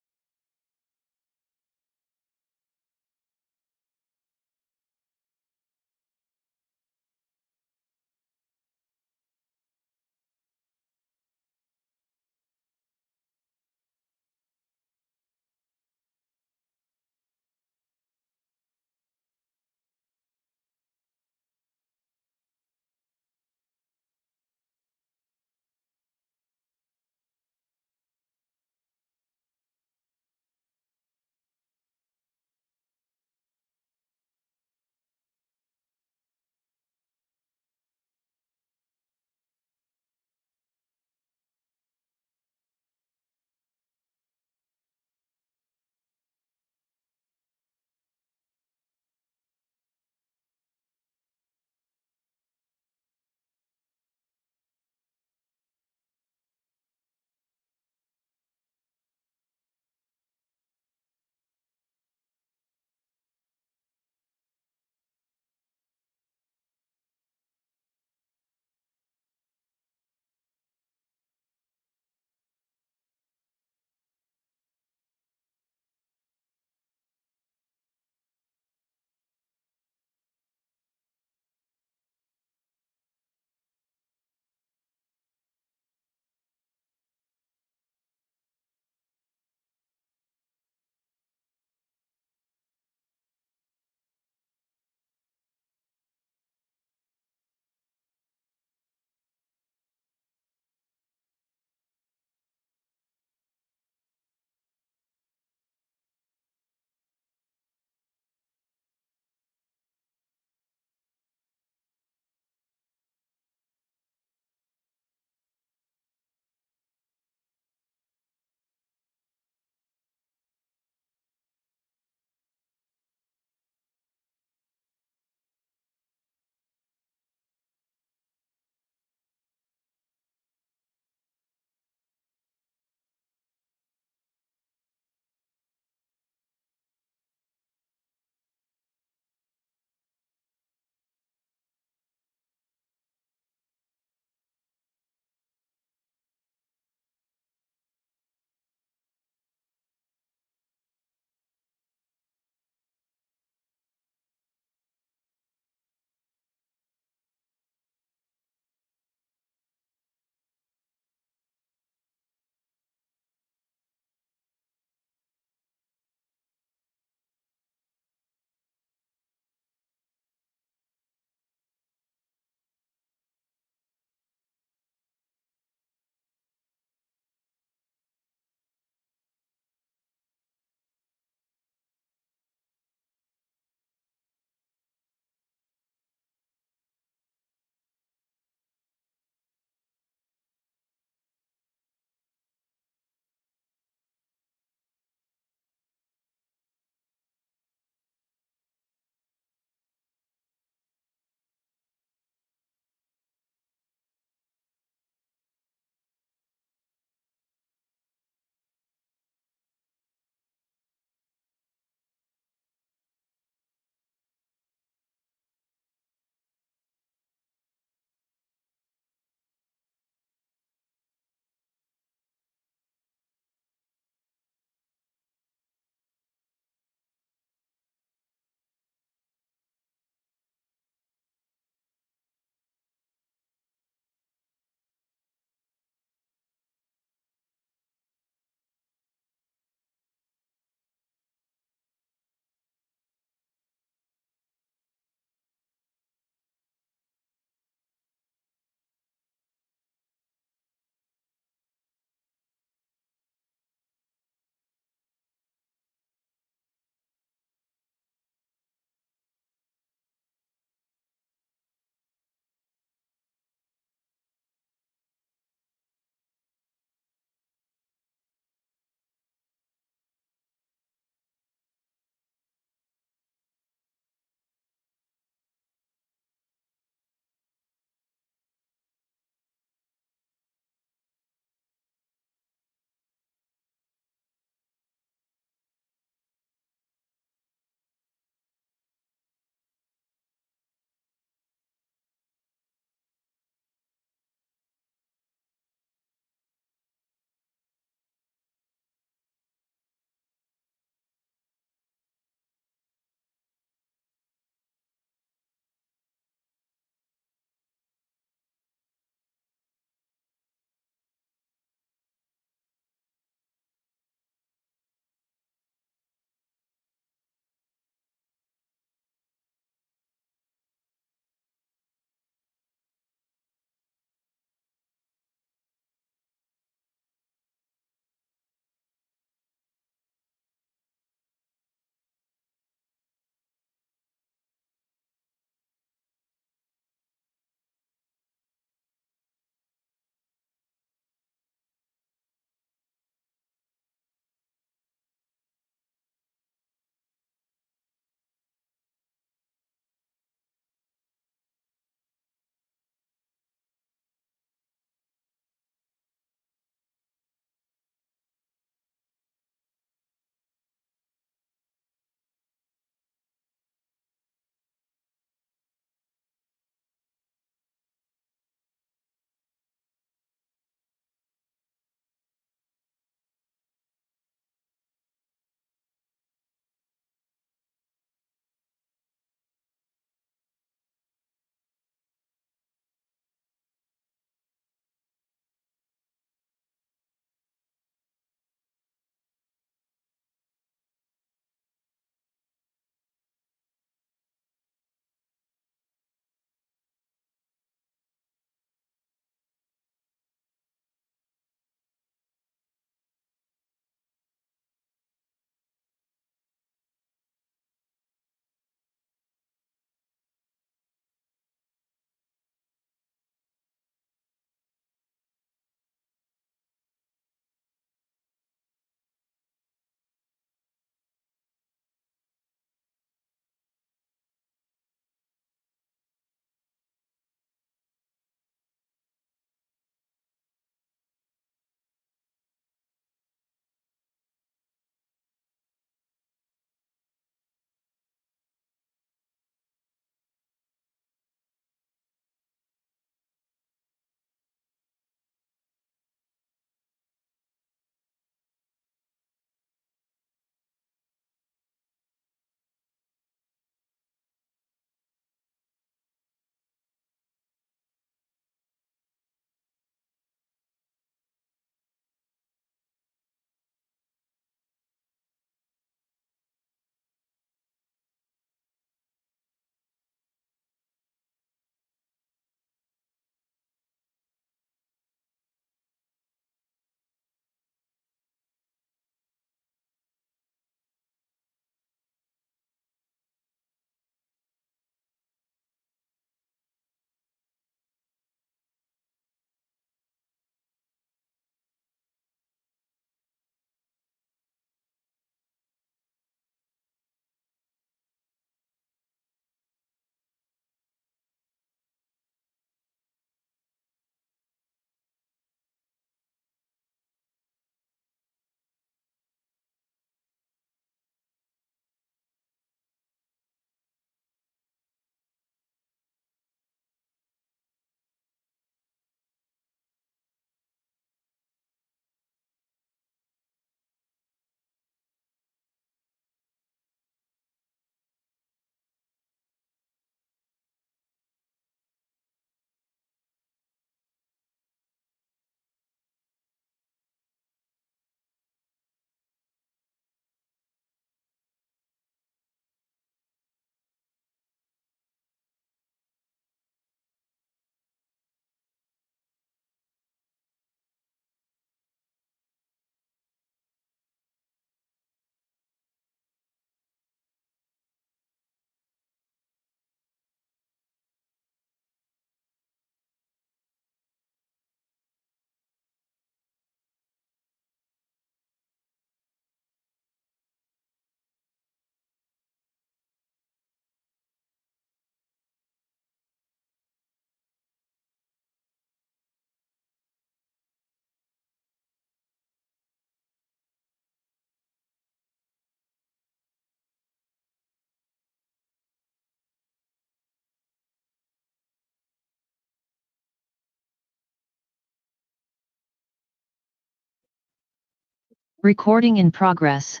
Recording in progress.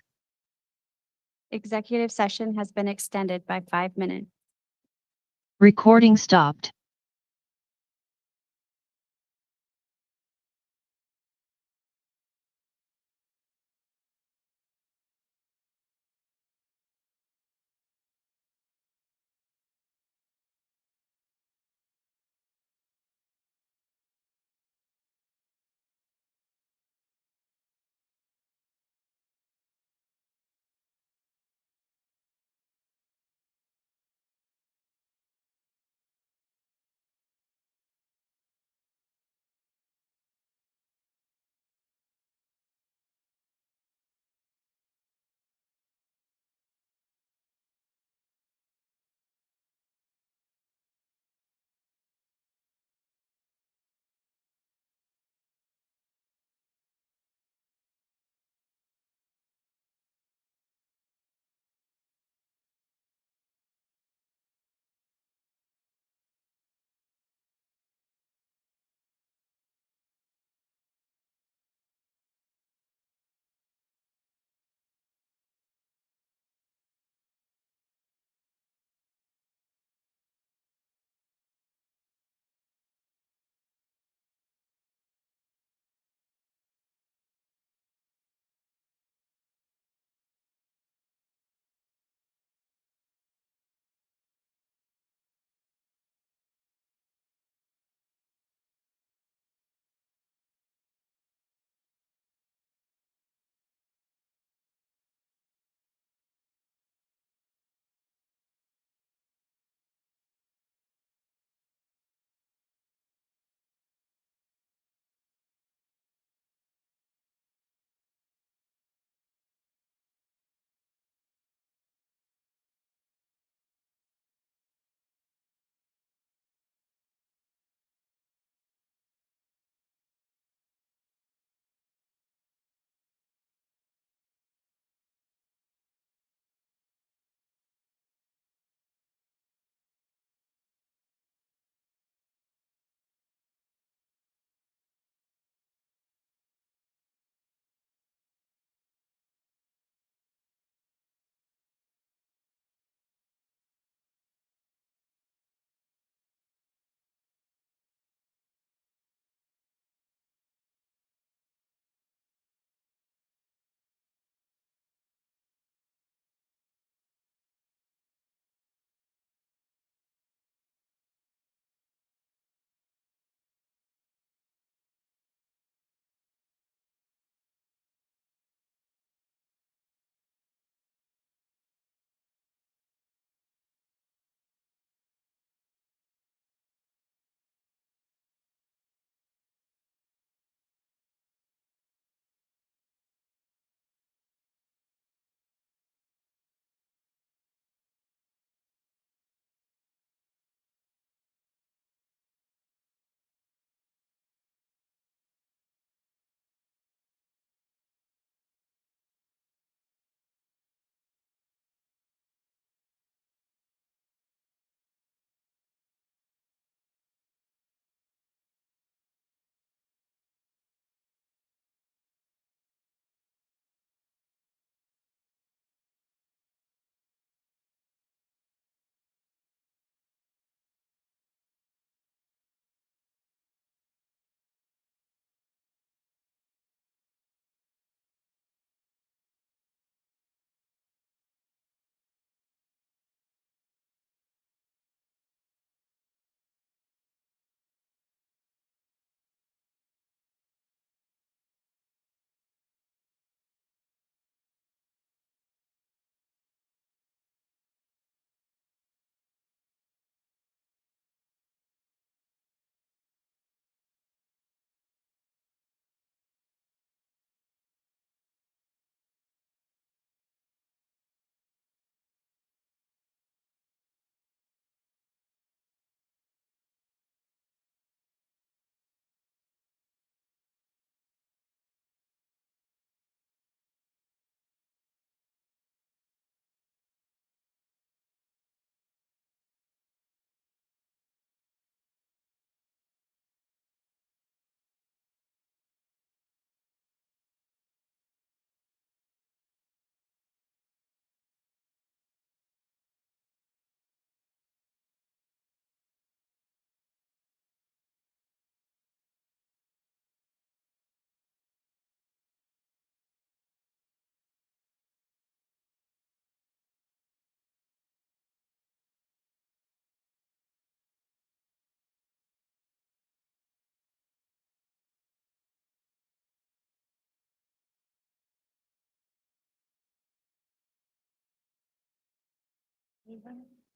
Executive session has been extended by 5 minutes. Recording stopped.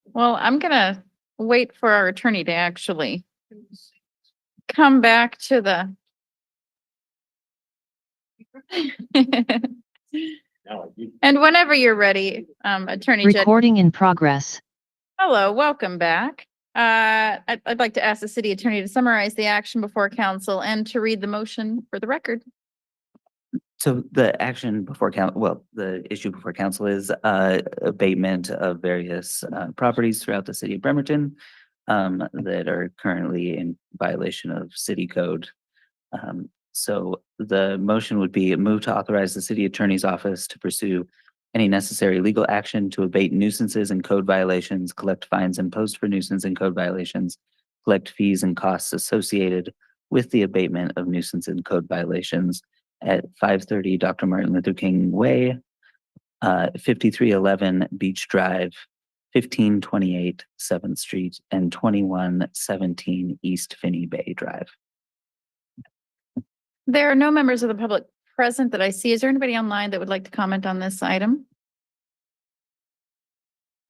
Well, I'm gonna wait for our attorney to actually come back to the. And whenever you're ready, Attorney Jed. Recording in progress. Hello, welcome back. I'd like to ask the city attorney to summarize the action before council and to read the motion for the record. So the action before the issue before council is abatement of various properties throughout the city of Bremerton that are currently in violation of city code. So the motion would be move to authorize the city attorney's office to pursue any necessary legal action to abate nuisances and code violations, collect fines imposed for nuisance and code violations, collect fees and costs associated with the abatement of nuisance and code violations at 530 Dr. Martin Luther King Way, 5311 Beach Drive, 1528 7th Street, and 2117 East Finney Bay Drive. There are no members of the public present that I see. Is there anybody online that would like to comment on this item?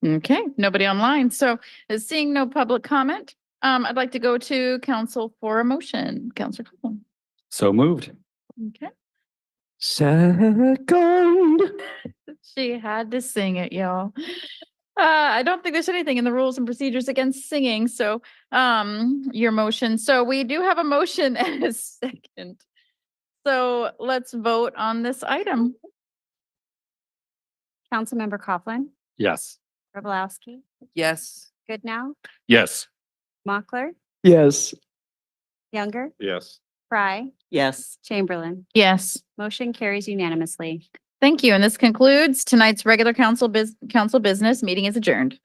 Okay, nobody online. So seeing no public comment, I'd like to go to council for a motion. Councilor Copeland. So moved. Okay. Second. She had to sing it, y'all. I don't think there's anything in the rules and procedures against singing, so your motion. So we do have a motion and a second. So let's vote on this item. Councilmember Coughlin, Yes. Grabowski, Yes. Goodnow, Yes. Mochler, Yes. Younger, Yes. Fry, Yes. Chamberlain. Yes. Motion carries unanimously. Thank you. And this concludes tonight's regular council business. Meeting is adjourned.